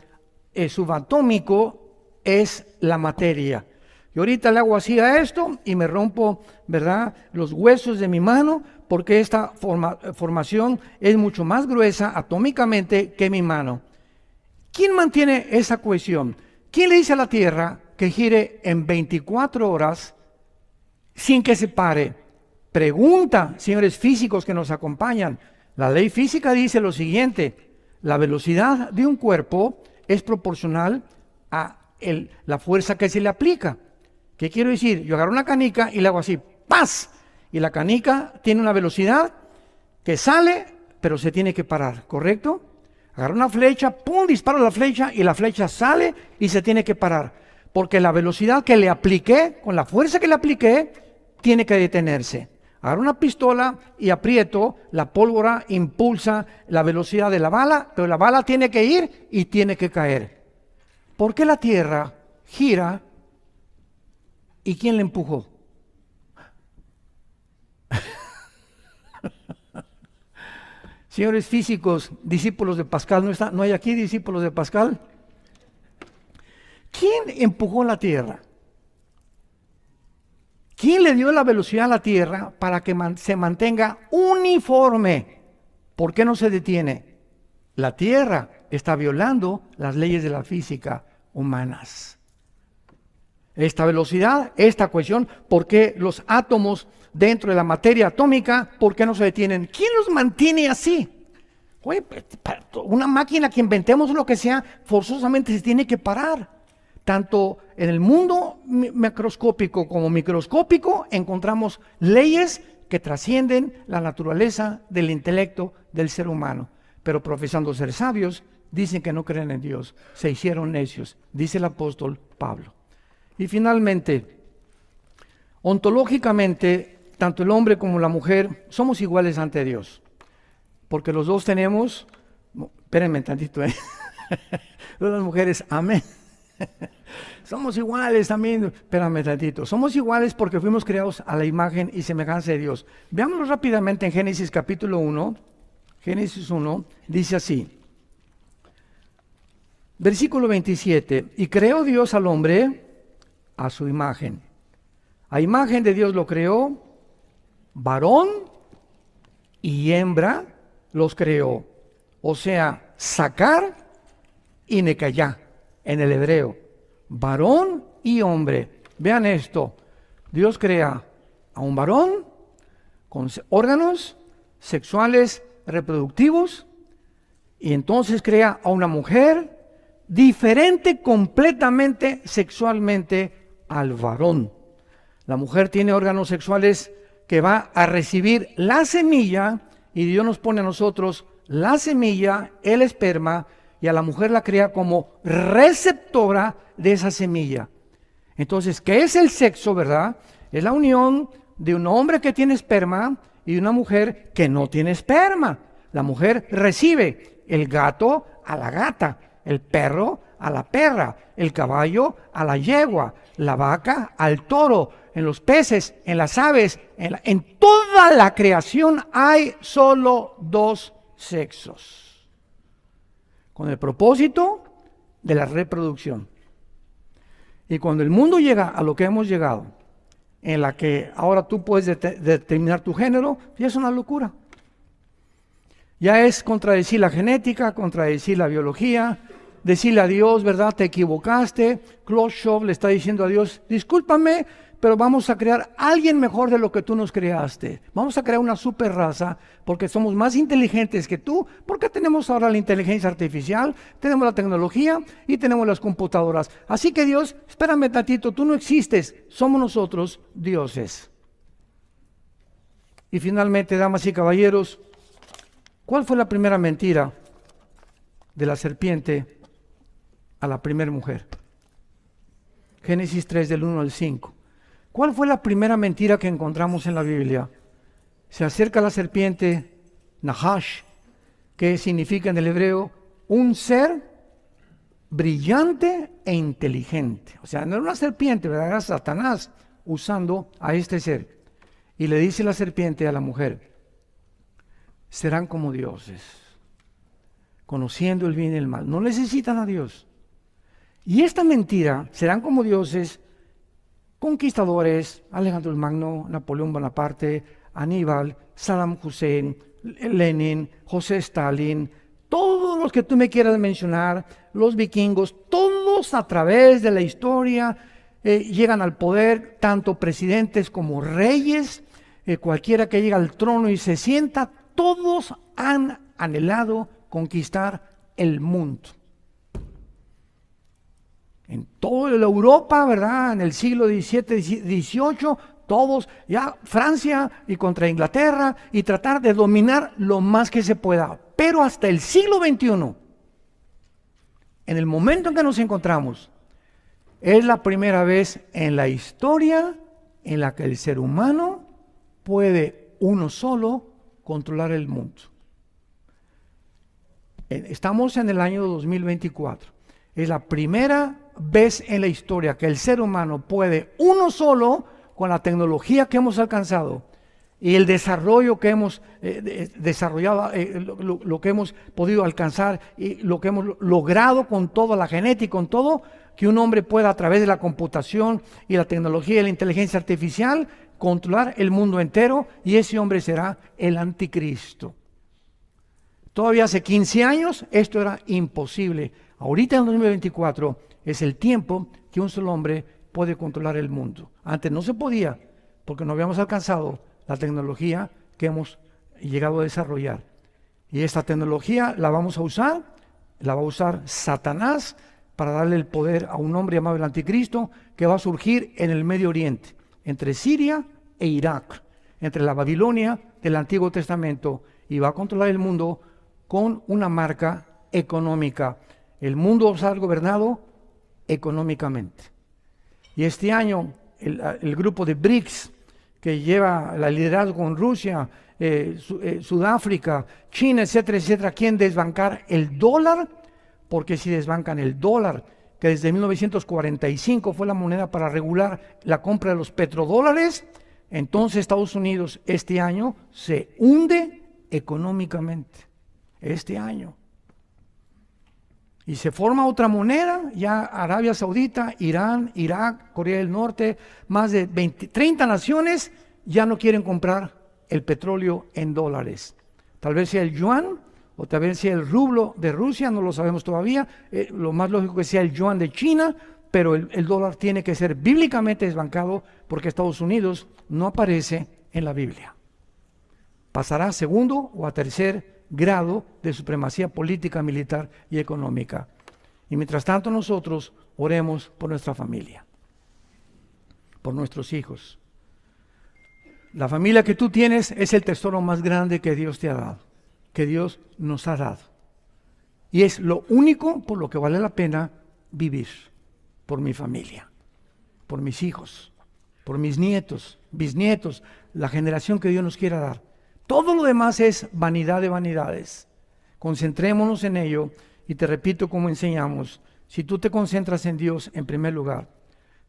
Speaker 1: subatómico es la materia. Y ahorita le hago así a esto y me rompo, ¿verdad?, los huesos de mi mano, porque esta formación es mucho más gruesa atómicamente que mi mano. ¿Quién mantiene esa cohesión? ¿Quién le dice a la Tierra que gire en 24 horas sin que se pare? Pregunta, señores físicos que nos acompañan. La ley física dice lo siguiente: la velocidad de un cuerpo es proporcional a la fuerza que se le aplica. ¿Qué quiero decir? Yo agarro una canica y le hago así, ¡paz! Y la canica tiene una velocidad que sale, pero se tiene que parar, ¿correcto? Agarro una flecha, ¡pum!, disparo la flecha y la flecha sale y se tiene que parar. Porque la velocidad que le apliqué, con la fuerza que le apliqué, tiene que detenerse. Agarro una pistola y aprieto, la pólvora impulsa la velocidad de la bala, pero la bala tiene que ir y tiene que caer. ¿Por qué la Tierra gira y quién le empujó? Señores físicos, discípulos de Pascal, ¿no hay aquí discípulos de Pascal? ¿Quién empujó la Tierra? ¿Quién le dio la velocidad a la Tierra para que se mantenga uniforme? ¿Por qué no se detiene? La Tierra está violando las leyes de la física humanas. Esta velocidad, esta cohesión, ¿por qué los átomos dentro de la materia atómica, por qué no se detienen? ¿Quién los mantiene así? Oye, una máquina que inventemos lo que sea, forzosamente se tiene que parar. Tanto en el mundo macroscópico como microscópico encontramos leyes que trascienden la naturaleza del intelecto del ser humano. Pero profesando ser sabios, dicen que no creen en Dios. Se hicieron necios, dice el apóstol Pablo. Y finalmente, ontológicamente, tanto el hombre como la mujer somos iguales ante Dios. Porque los dos tenemos, espérenme tantito, las mujeres, amén. Somos iguales también, espérame tantito. Somos iguales porque fuimos creados a la imagen y semejanza de Dios. Veámoslo rápidamente en Génesis capítulo 1. Génesis 1 dice así. Versículo 27. Y creó Dios al hombre a su imagen. A imagen de Dios lo creó, varón y hembra los creó. O sea, sacar y necayá en el hebreo. Varón y hombre. Vean esto. Dios crea a un varón con órganos sexuales reproductivos y entonces crea a una mujer diferente completamente sexualmente al varón. La mujer tiene órganos sexuales que va a recibir la semilla y Dios nos pone a nosotros la semilla, el esperma, y a la mujer la crea como receptora de esa semilla. Entonces, ¿qué es el sexo, verdad? Es la unión de un hombre que tiene esperma y de una mujer que no tiene esperma. La mujer recibe el gato a la gata, el perro a la perra, el caballo a la yegua, la vaca al toro, en los peces, en las aves, en toda la creación hay solo dos sexos, con el propósito de la reproducción. Y cuando el mundo llega a lo que hemos llegado, en la que ahora tú puedes determinar tu género, ya es una locura. Ya es contradecir la genética, contradecir la biología, decirle a Dios, ¿verdad? Te equivocaste. Khrushchev le está diciendo a Dios, discúlpame, pero vamos a crear a alguien mejor de lo que tú nos creaste. Vamos a crear una super raza porque somos más inteligentes que tú, porque tenemos ahora la inteligencia artificial, tenemos la tecnología y tenemos las computadoras. Así que Dios, espérame tantito, tú no existes, somos nosotros dioses. Y finalmente, damas y caballeros, ¿cuál fue la primera mentira de la serpiente a la primera mujer? Génesis 3 del 1 al 5. ¿Cuál fue la primera mentira que encontramos en la Biblia? Se acerca la serpiente, Nahash, que significa en el hebreo un ser brillante e inteligente. O sea, no era una serpiente, ¿verdad? Era Satanás usando a este ser. Y le dice la serpiente a la mujer, serán como dioses, conociendo el bien y el mal. No necesitan a Dios. Y esta mentira, serán como dioses, conquistadores, Alejandro el Magno, Napoleón Bonaparte, Aníbal, Saddam Hussein, Lenin, José Stalin, todos los que tú me quieras mencionar, los vikingos, todos a través de la historia llegan al poder, tanto presidentes como reyes, cualquiera que llega al trono y se sienta, todos han anhelado conquistar el mundo. En toda la Europa, ¿verdad? En el siglo XVII, XVIII, todos, ya Francia y contra Inglaterra, y tratar de dominar lo más que se pueda. Pero hasta el siglo XXI, en el momento en que nos encontramos, es la primera vez en la historia en la que el ser humano puede uno solo controlar el mundo. Estamos en el año 2024. Es la primera vez en la historia que el ser humano puede uno solo, con la tecnología que hemos alcanzado y el desarrollo que hemos desarrollado, lo que hemos podido alcanzar y lo que hemos logrado con toda la genética, con todo, que un hombre pueda a través de la computación y la tecnología y la inteligencia artificial controlar el mundo entero, y ese hombre será el anticristo. Todavía hace 15 años esto era imposible. Ahorita en 2024 es el tiempo que un solo hombre puede controlar el mundo. Antes no se podía porque no habíamos alcanzado la tecnología que hemos llegado a desarrollar. Y esta tecnología la vamos a usar, la va a usar Satanás para darle el poder a un hombre llamado el anticristo, que va a surgir en el Medio Oriente, entre Siria e Irak, entre la Babilonia del Antiguo Testamento, y va a controlar el mundo con una marca económica. El mundo va a ser gobernado económicamente. Y este año el grupo de BRICS, que lleva la liderazgo con Rusia, Sudáfrica, China, etcétera, etcétera, quieren desbancar el dólar, porque si desbancan el dólar, que desde 1945 fue la moneda para regular la compra de los petrodólares, entonces Estados Unidos este año se hunde económicamente. Este año. Y se forma otra moneda, ya Arabia Saudita, Irán, Irak, Corea del Norte, más de 30 naciones ya no quieren comprar el petróleo en dólares. Tal vez sea el yuan o tal vez sea el rublo de Rusia, no lo sabemos todavía. Lo más lógico que sea el yuan de China, pero el dólar tiene que ser bíblicamente desbancado porque Estados Unidos no aparece en la Biblia. Pasará a segundo o a tercer grado de supremacía política, militar y económica. Y mientras tanto nosotros oremos por nuestra familia, por nuestros hijos. La familia que tú tienes es el tesoro más grande que Dios te ha dado, que Dios nos ha dado. Y es lo único por lo que vale la pena vivir, por mi familia, por mis hijos, por mis nietos, bisnietos, la generación que Dios nos quiera dar. Todo lo demás es vanidad de vanidades. Concentrémonos en ello, y te repito como enseñamos: si tú te concentras en Dios en primer lugar,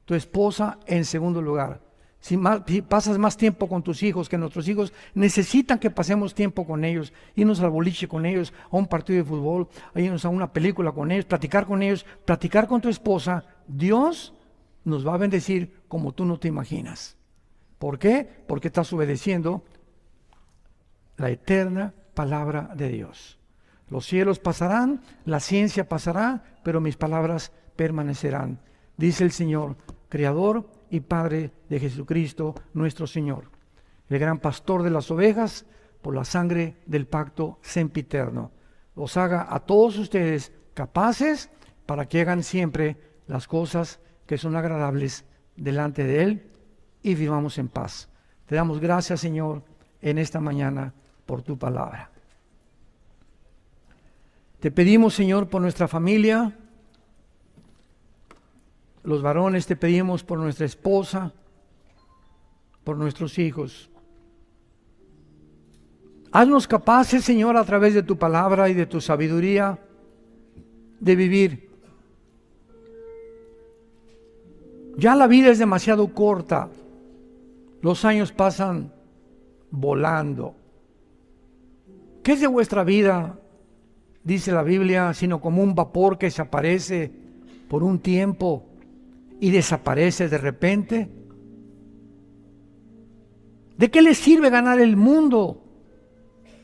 Speaker 1: tu esposa en segundo lugar, si pasas más tiempo con tus hijos, que nuestros hijos necesitan que pasemos tiempo con ellos, irnos al boliche con ellos, a un partido de fútbol, irnos a una película con ellos, platicar con tu esposa, Dios nos va a bendecir como tú no te imaginas. ¿Por qué? Porque estás obedeciendo la eterna palabra de Dios. Los cielos pasarán, la ciencia pasará, pero mis palabras permanecerán, dice el Señor, Creador y Padre de Jesucristo nuestro Señor, el gran pastor de las ovejas, por la sangre del pacto sempiterno. Os haga a todos ustedes capaces para que hagan siempre las cosas que son agradables delante de Él y vivamos en paz. Te damos gracias, Señor, en esta mañana por tu palabra. Te pedimos, Señor, por nuestra familia, los varones, te pedimos por nuestra esposa, por nuestros hijos. Haznos capaces, Señor, a través de tu palabra y de tu sabiduría, de vivir. Ya la vida es demasiado corta, los años pasan volando. ¿Qué es de vuestra vida? Dice la Biblia, sino como un vapor que se aparece por un tiempo y desaparece de repente. ¿De qué les sirve ganar el mundo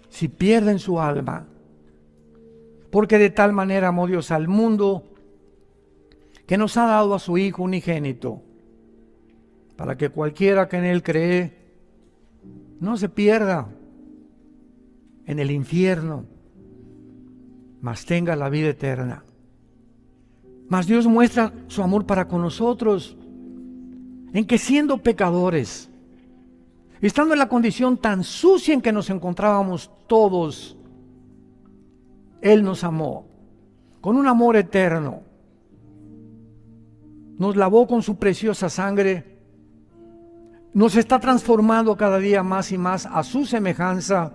Speaker 1: si pierden su alma? Porque de tal manera amó Dios al mundo que nos ha dado a su Hijo unigénito, para que cualquiera que en Él cree no se pierda en el infierno, mas tenga la vida eterna. Mas Dios muestra su amor para con nosotros en que, siendo pecadores, estando en la condición tan sucia en que nos encontrábamos todos, Él nos amó con un amor eterno. Nos lavó con su preciosa sangre. Nos está transformando cada día más y más a su semejanza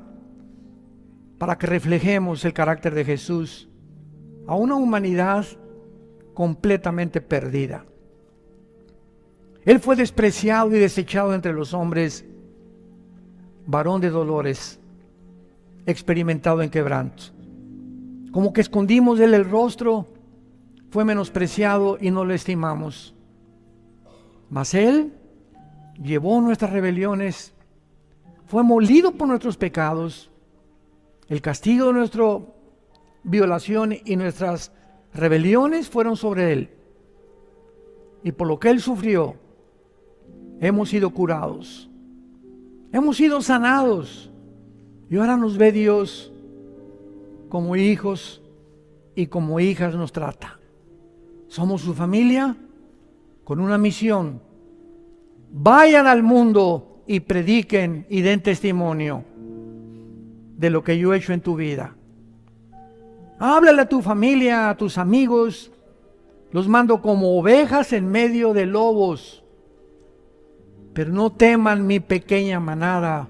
Speaker 1: para que reflejemos el carácter de Jesús a una humanidad completamente perdida. Él fue despreciado y desechado entre los hombres, varón de dolores, experimentado en quebranto. Como que escondimos de Él el rostro, fue menospreciado y no lo estimamos. Mas Él llevó nuestras rebeliones, fue molido por nuestros pecados. El castigo de nuestra violación y nuestras rebeliones fueron sobre Él. Y por lo que Él sufrió, hemos sido curados. Hemos sido sanados. Y ahora nos ve Dios como hijos y como hijas nos trata. Somos su familia con una misión. Vayan al mundo y prediquen y den testimonio de lo que yo he hecho en tu vida. Háblale a tu familia, a tus amigos. Los mando como ovejas en medio de lobos. Pero no teman mi pequeña manada,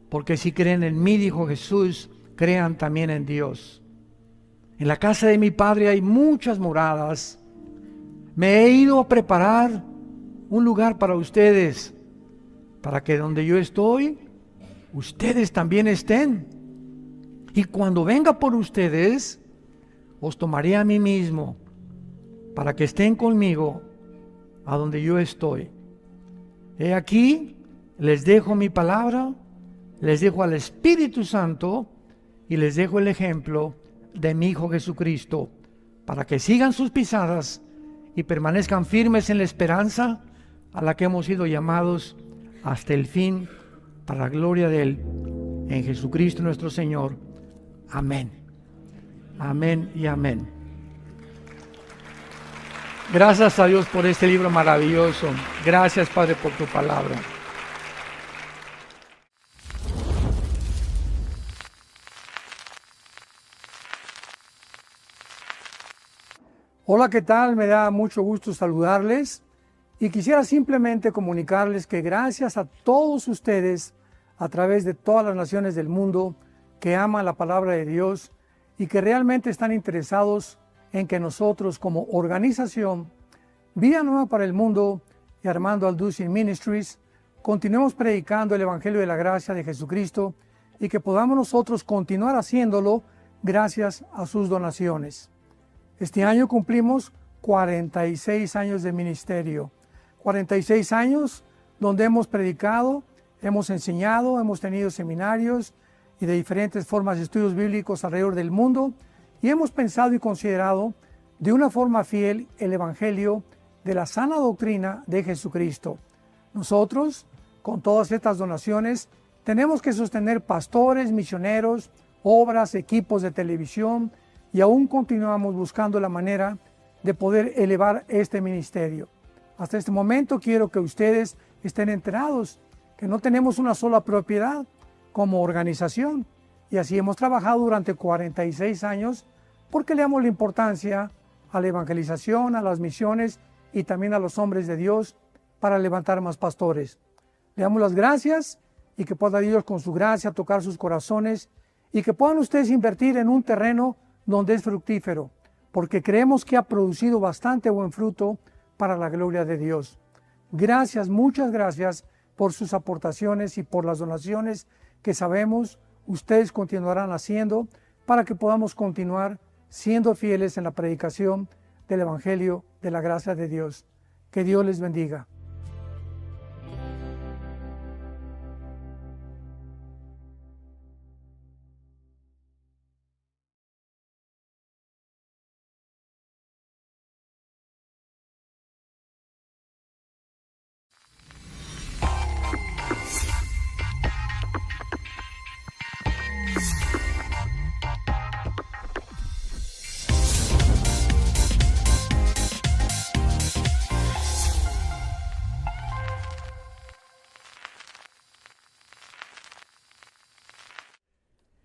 Speaker 1: porque si creen en mí, dijo Jesús, crean también en Dios. En la casa de mi Padre hay muchas moradas. Me he ido a preparar un lugar para ustedes, para que donde yo estoy, ustedes también estén. Y cuando venga por ustedes, os tomaré a mí mismo, para que estén conmigo a donde yo estoy. He aquí, les dejo mi palabra, les dejo al Espíritu Santo y les dejo el ejemplo de mi Hijo Jesucristo, para que sigan sus pisadas y permanezcan firmes en la esperanza a la que hemos sido llamados hasta el fin, para la gloria de Él, en Jesucristo nuestro Señor. Amén. Amén y amén. Gracias a Dios por este libro maravilloso. Gracias, Padre, por tu palabra. Hola, ¿qué tal? Me da mucho gusto saludarles y quisiera simplemente comunicarles que gracias a todos ustedes a través de todas las naciones del mundo que aman la palabra de Dios y que realmente están interesados en que nosotros como organización Vida Nueva para el Mundo y Armando Alducin Ministries continuemos predicando el Evangelio de la Gracia de Jesucristo y que podamos nosotros continuar haciéndolo gracias a sus donaciones. Este año cumplimos 46 años de ministerio, 46 años donde hemos predicado, hemos enseñado, hemos tenido seminarios y de diferentes formas de estudios bíblicos alrededor del mundo y hemos pensado y considerado de una forma fiel el Evangelio de la sana doctrina de Jesucristo. Nosotros, con todas estas donaciones, tenemos que sostener pastores, misioneros, obras, equipos de televisión y aún continuamos buscando la manera de poder elevar este ministerio. Hasta este momento quiero que ustedes estén enterados que no tenemos una sola propiedad como organización y así hemos trabajado durante 46 años porque le damos la importancia a la evangelización, a las misiones y también a los hombres de Dios para levantar más pastores. Le damos las gracias y que pueda Dios con su gracia tocar sus corazones y que puedan ustedes invertir en un terreno donde es fructífero, porque creemos que ha producido bastante buen fruto para la gloria de Dios. Gracias, muchas gracias por sus aportaciones y por las donaciones que sabemos ustedes continuarán haciendo para que podamos continuar siendo fieles en la predicación del Evangelio de la gracia de Dios. Que Dios les bendiga.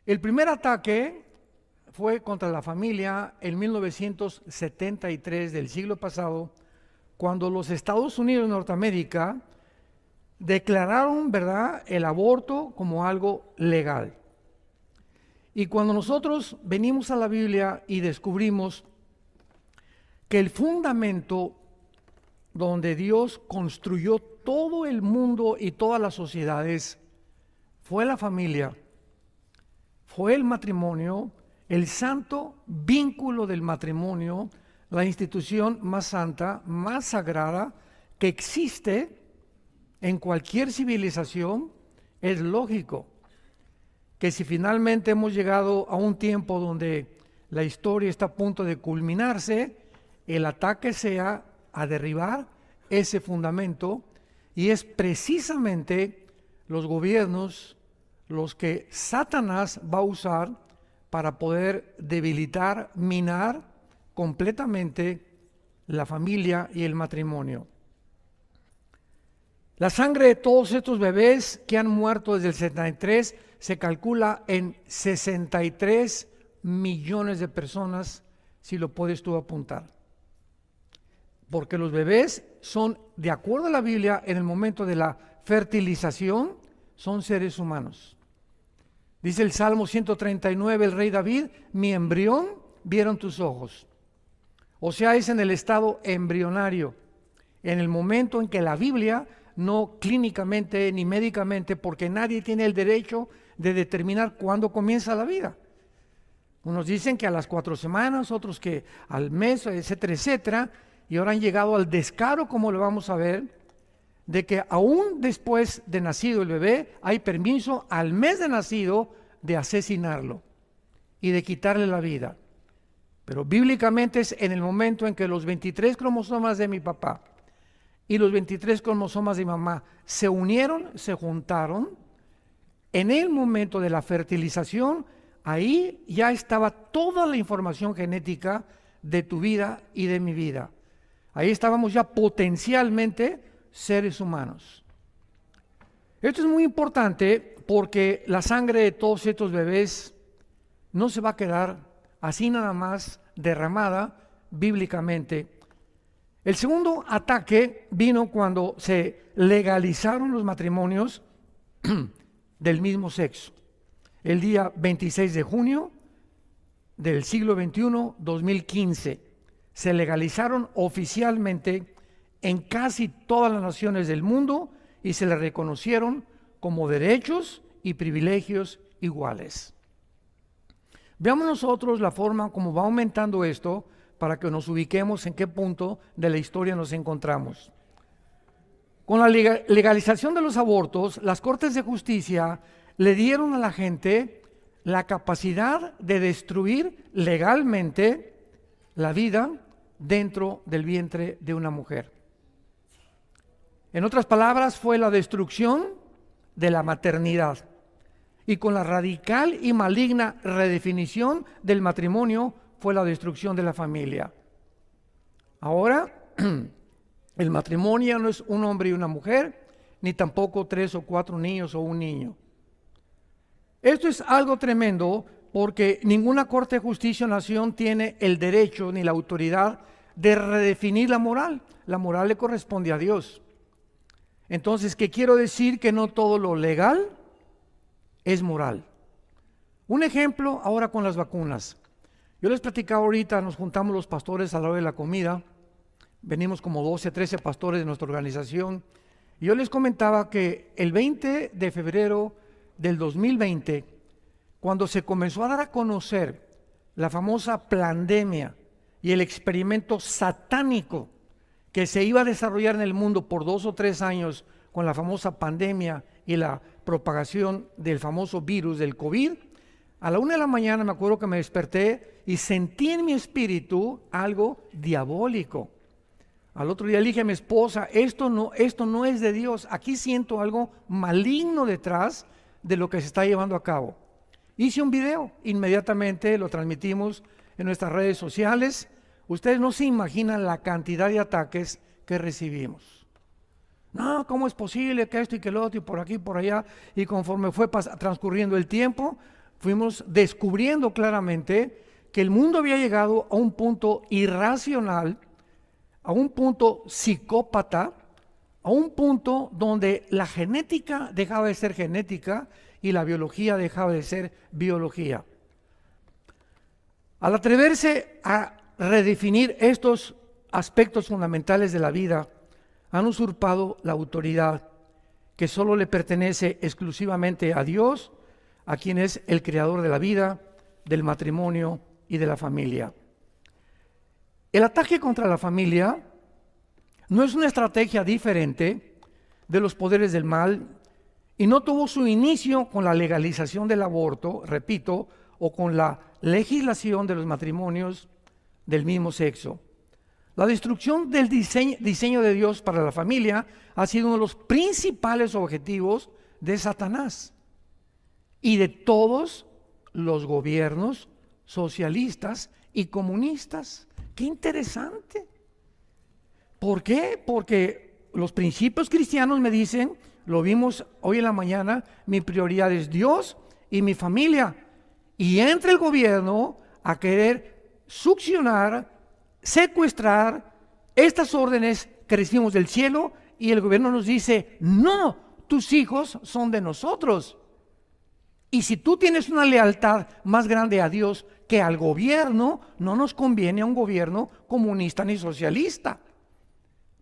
Speaker 1: El primer ataque fue contra la familia en 1973 del siglo pasado, cuando los Estados Unidos de Norteamérica declararon, ¿verdad?, el aborto como algo legal. Y cuando nosotros venimos a la Biblia y descubrimos que el fundamento donde Dios construyó todo el mundo y todas las sociedades fue la familia, fue el matrimonio, el santo vínculo del matrimonio, la institución más santa, más sagrada que existe en cualquier civilización. Es lógico que si finalmente hemos llegado a un tiempo donde la historia está a punto de culminarse, el ataque sea a derribar ese fundamento, y es precisamente los gobiernos los que Satanás va a usar para poder debilitar, minar completamente la familia y el matrimonio. La sangre de todos estos bebés que han muerto desde el 73 se calcula en 63 millones de personas, si lo puedes tú apuntar. Porque los bebés son, de acuerdo a la Biblia, en el momento de la fertilización, son seres humanos. Dice el Salmo 139, el rey David: mi embrión vieron tus ojos. O sea, es en el estado embrionario, en el momento en que la Biblia, no clínicamente ni médicamente, porque nadie tiene el derecho de determinar cuándo comienza la vida. Unos dicen que a las 4 semanas, otros que al mes, etcétera, etcétera. Y ahora han llegado al descaro, como lo vamos a ver, de que aún después de nacido el bebé, hay permiso al mes de nacido de asesinarlo y de quitarle la vida. Pero bíblicamente es en el momento en que los 23 cromosomas de mi papá y los 23 cromosomas de mi mamá se unieron, se juntaron, en el momento de la fertilización, ahí ya estaba toda la información genética de tu vida y de mi vida. Ahí estábamos ya potencialmente seres humanos. Esto es muy importante porque la sangre de todos estos bebés no se va a quedar así nada más derramada bíblicamente. El segundo ataque vino cuando se legalizaron los matrimonios del mismo sexo. El día 26 de junio del siglo XXI, 2015. Se legalizaron oficialmente en casi todas las naciones del mundo y se les reconocieron como derechos y privilegios iguales. Veamos nosotros la forma como va aumentando esto para que nos ubiquemos en qué punto de la historia nos encontramos. Con la legalización de los abortos, las Cortes de Justicia le dieron a la gente la capacidad de destruir legalmente la vida dentro del vientre de una mujer. En otras palabras, fue la destrucción de la maternidad, y con la radical y maligna redefinición del matrimonio fue la destrucción de la familia. Ahora, el matrimonio no es un hombre y una mujer, ni tampoco 3 o 4 niños o un niño. Esto es algo tremendo, porque ninguna Corte de Justicia o Nación tiene el derecho ni la autoridad de redefinir la moral. La moral le corresponde a Dios. Entonces, ¿qué quiero decir? Que no todo lo legal es moral. Un ejemplo ahora con las vacunas. Yo les platicaba ahorita, nos juntamos los pastores a la hora de la comida, venimos como 12, 13 pastores de nuestra organización, y yo les comentaba que el 20 de febrero del 2020, cuando se comenzó a dar a conocer la famosa pandemia y el experimento satánico que se iba a desarrollar en el mundo por 2 o 3 años con la famosa pandemia y la propagación del famoso virus del COVID, a la 1 de la mañana me acuerdo que me desperté y sentí en mi espíritu algo diabólico. Al otro día le dije a mi esposa, esto no es de Dios, aquí siento algo maligno detrás de lo que se está llevando a cabo. Hice un video, inmediatamente lo transmitimos en nuestras redes sociales. Ustedes no se imaginan la cantidad de ataques que recibimos. No, ¿cómo es posible que esto y que lo otro y por aquí y por allá? Y conforme fue transcurriendo el tiempo, fuimos descubriendo claramente que el mundo había llegado a un punto irracional, a un punto psicópata, a un punto donde la genética dejaba de ser genética y la biología dejaba de ser biología. Al atreverse a redefinir estos aspectos fundamentales de la vida, han usurpado la autoridad que solo le pertenece exclusivamente a Dios, a quien es el creador de la vida, del matrimonio y de la familia. El ataque contra la familia no es una estrategia diferente de los poderes del mal y no tuvo su inicio con la legalización del aborto, repito, o con la legislación de los matrimonios del mismo sexo. La destrucción del diseño de Dios para la familia ha sido uno de los principales objetivos de Satanás y de todos los gobiernos socialistas y comunistas. ¡Qué interesante! ¿Por qué? Porque los principios cristianos me dicen, lo vimos hoy en la mañana, mi prioridad es Dios y mi familia. Y entra el gobierno a querer succionar, secuestrar estas órdenes que recibimos del cielo, y el gobierno nos dice, no, tus hijos son de nosotros. Y si tú tienes una lealtad más grande a Dios que al gobierno, no nos conviene a un gobierno comunista ni socialista.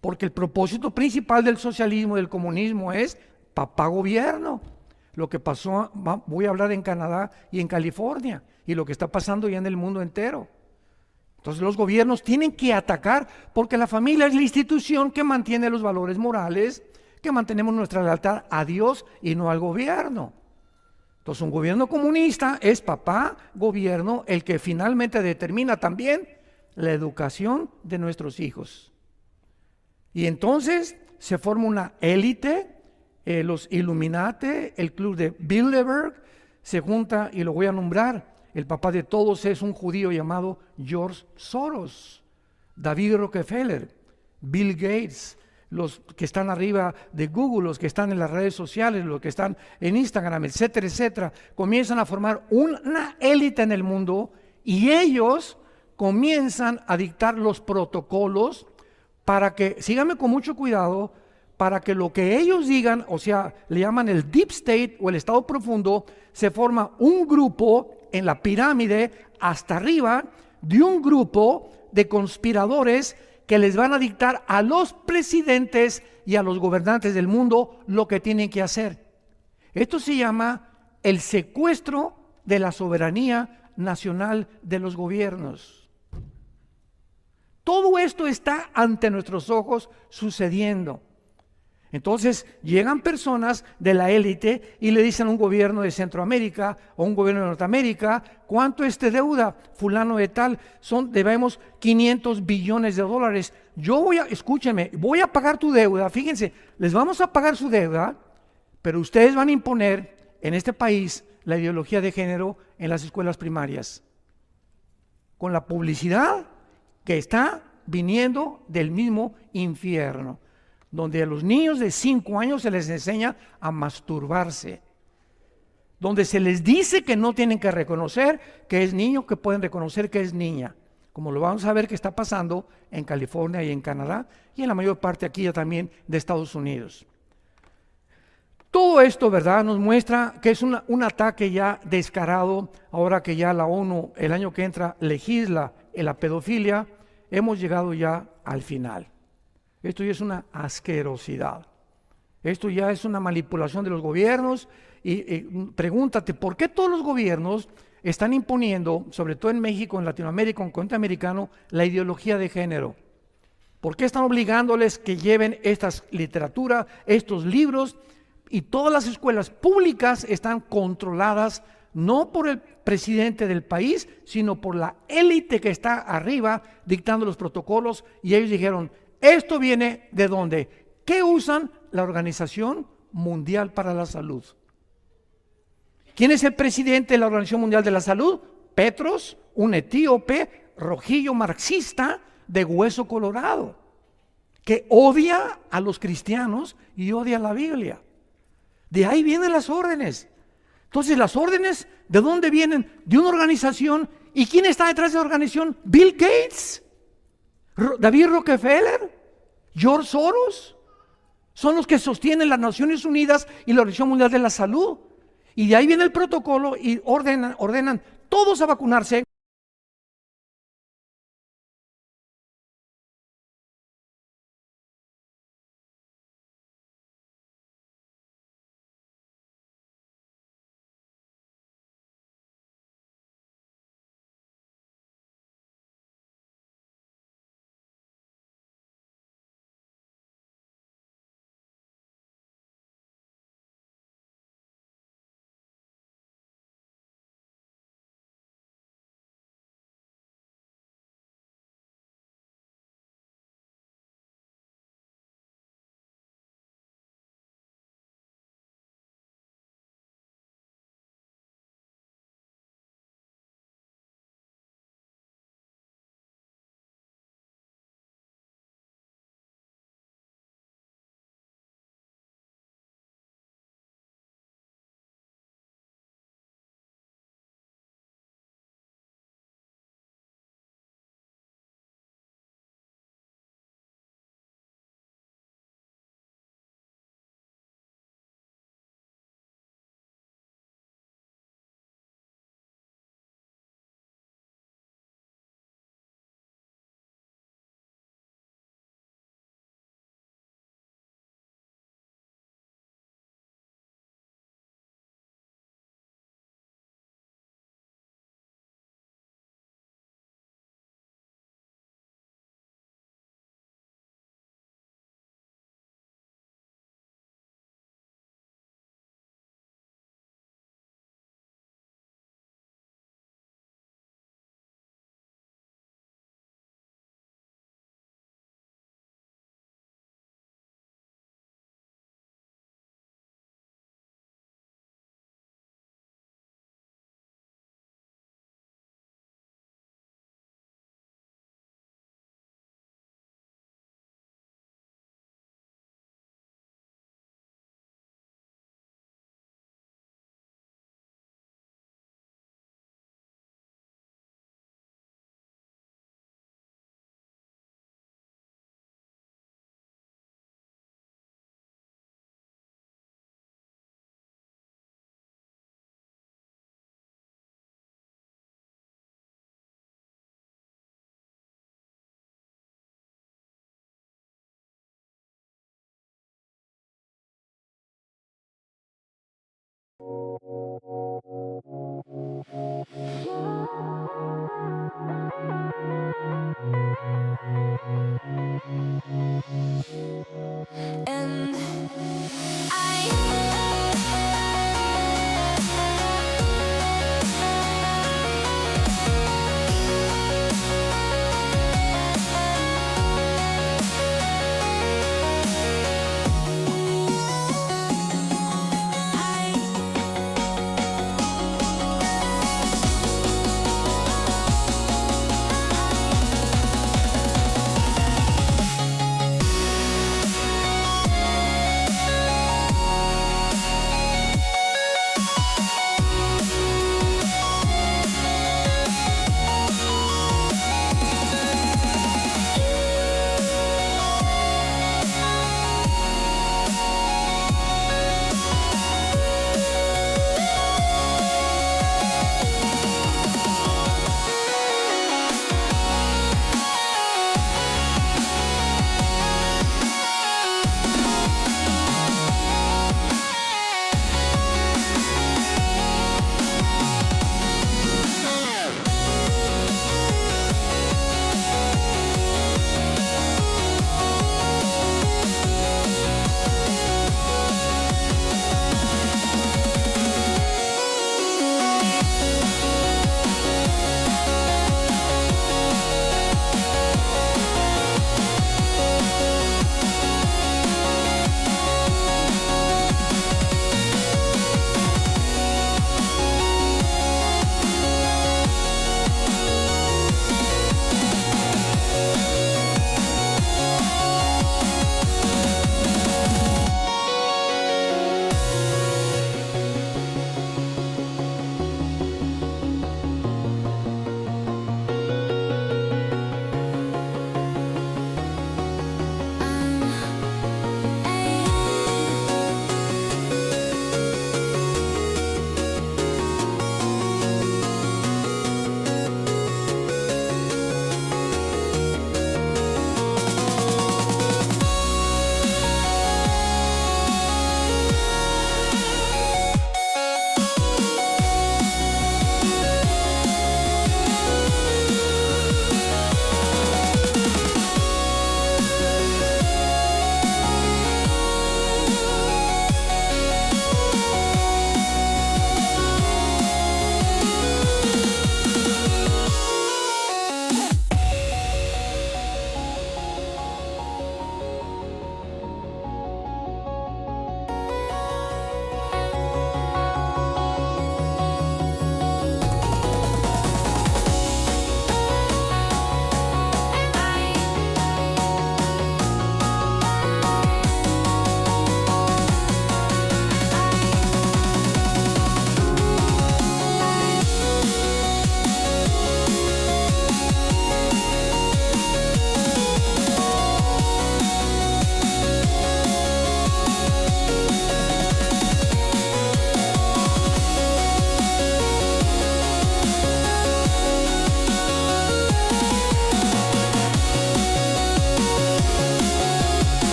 Speaker 1: Porque el propósito principal del socialismo y del comunismo es papá gobierno. Lo que pasó, voy a hablar en Canadá y en California, y lo que está pasando ya en el mundo entero. Entonces los gobiernos tienen que atacar, porque la familia es la institución que mantiene los valores morales, que mantenemos nuestra lealtad a Dios y no al gobierno. Entonces un gobierno comunista es papá gobierno el que finalmente determina también la educación de nuestros hijos. Y entonces se forma una élite, los Illuminati, el club de Bilderberg, se junta, y lo voy a nombrar. El papá de todos es un judío llamado George Soros, David Rockefeller, Bill Gates, los que están arriba de Google, los que están en las redes sociales, los que están en Instagram, etcétera, etcétera. Comienzan a formar una élite en el mundo, y ellos comienzan a dictar los protocolos para que, síganme con mucho cuidado, para que lo que ellos digan, o sea, le llaman el deep state o el estado profundo, se forma un grupo en la pirámide hasta arriba de un grupo de conspiradores que les van a dictar a los presidentes y a los gobernantes del mundo lo que tienen que hacer. Esto se llama el secuestro de la soberanía nacional de los gobiernos. Todo esto está ante nuestros ojos sucediendo. Entonces llegan personas de la élite y le dicen a un gobierno de Centroamérica o un gobierno de Norteamérica, ¿cuánto es de deuda? Fulano de tal, debemos 500 billones de dólares. Escúchenme, voy a pagar tu deuda, fíjense, les vamos a pagar su deuda, pero ustedes van a imponer en este país la ideología de género en las escuelas primarias, con la publicidad que está viniendo del mismo infierno, donde a los niños de 5 años se les enseña a masturbarse, donde se les dice que no tienen que reconocer que es niño, que pueden reconocer que es niña, como lo vamos a ver que está pasando en California y en Canadá, y en la mayor parte aquí ya también de Estados Unidos. Todo esto, ¿verdad?, nos muestra que es un ataque ya descarado. Ahora que ya la ONU el año que entra legisla en la pedofilia, hemos llegado ya al final. Esto ya es una asquerosidad. Esto ya es una manipulación de los gobiernos. Y pregúntate, ¿por qué todos los gobiernos están imponiendo, sobre todo en México, en Latinoamérica, en el continente americano, la ideología de género? ¿Por qué están obligándoles que lleven esta literatura, estos libros? Y todas las escuelas públicas están controladas no por el presidente del país, sino por la élite que está arriba dictando los protocolos. Y ellos dijeron, ¿esto viene de dónde? ¿Qué usan? La Organización Mundial para la Salud. ¿Quién es el presidente de la Organización Mundial de la Salud? Petros, un etíope, rojillo marxista de hueso colorado, que odia a los cristianos y odia la Biblia. De ahí vienen las órdenes. Entonces, las órdenes, ¿de dónde vienen? De una organización. ¿Y quién está detrás de la organización? Bill Gates, David Rockefeller, George Soros. Son los que sostienen las Naciones Unidas y la Organización Mundial de la Salud. Y de ahí viene el protocolo y ordenan todos a vacunarse.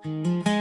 Speaker 2: Música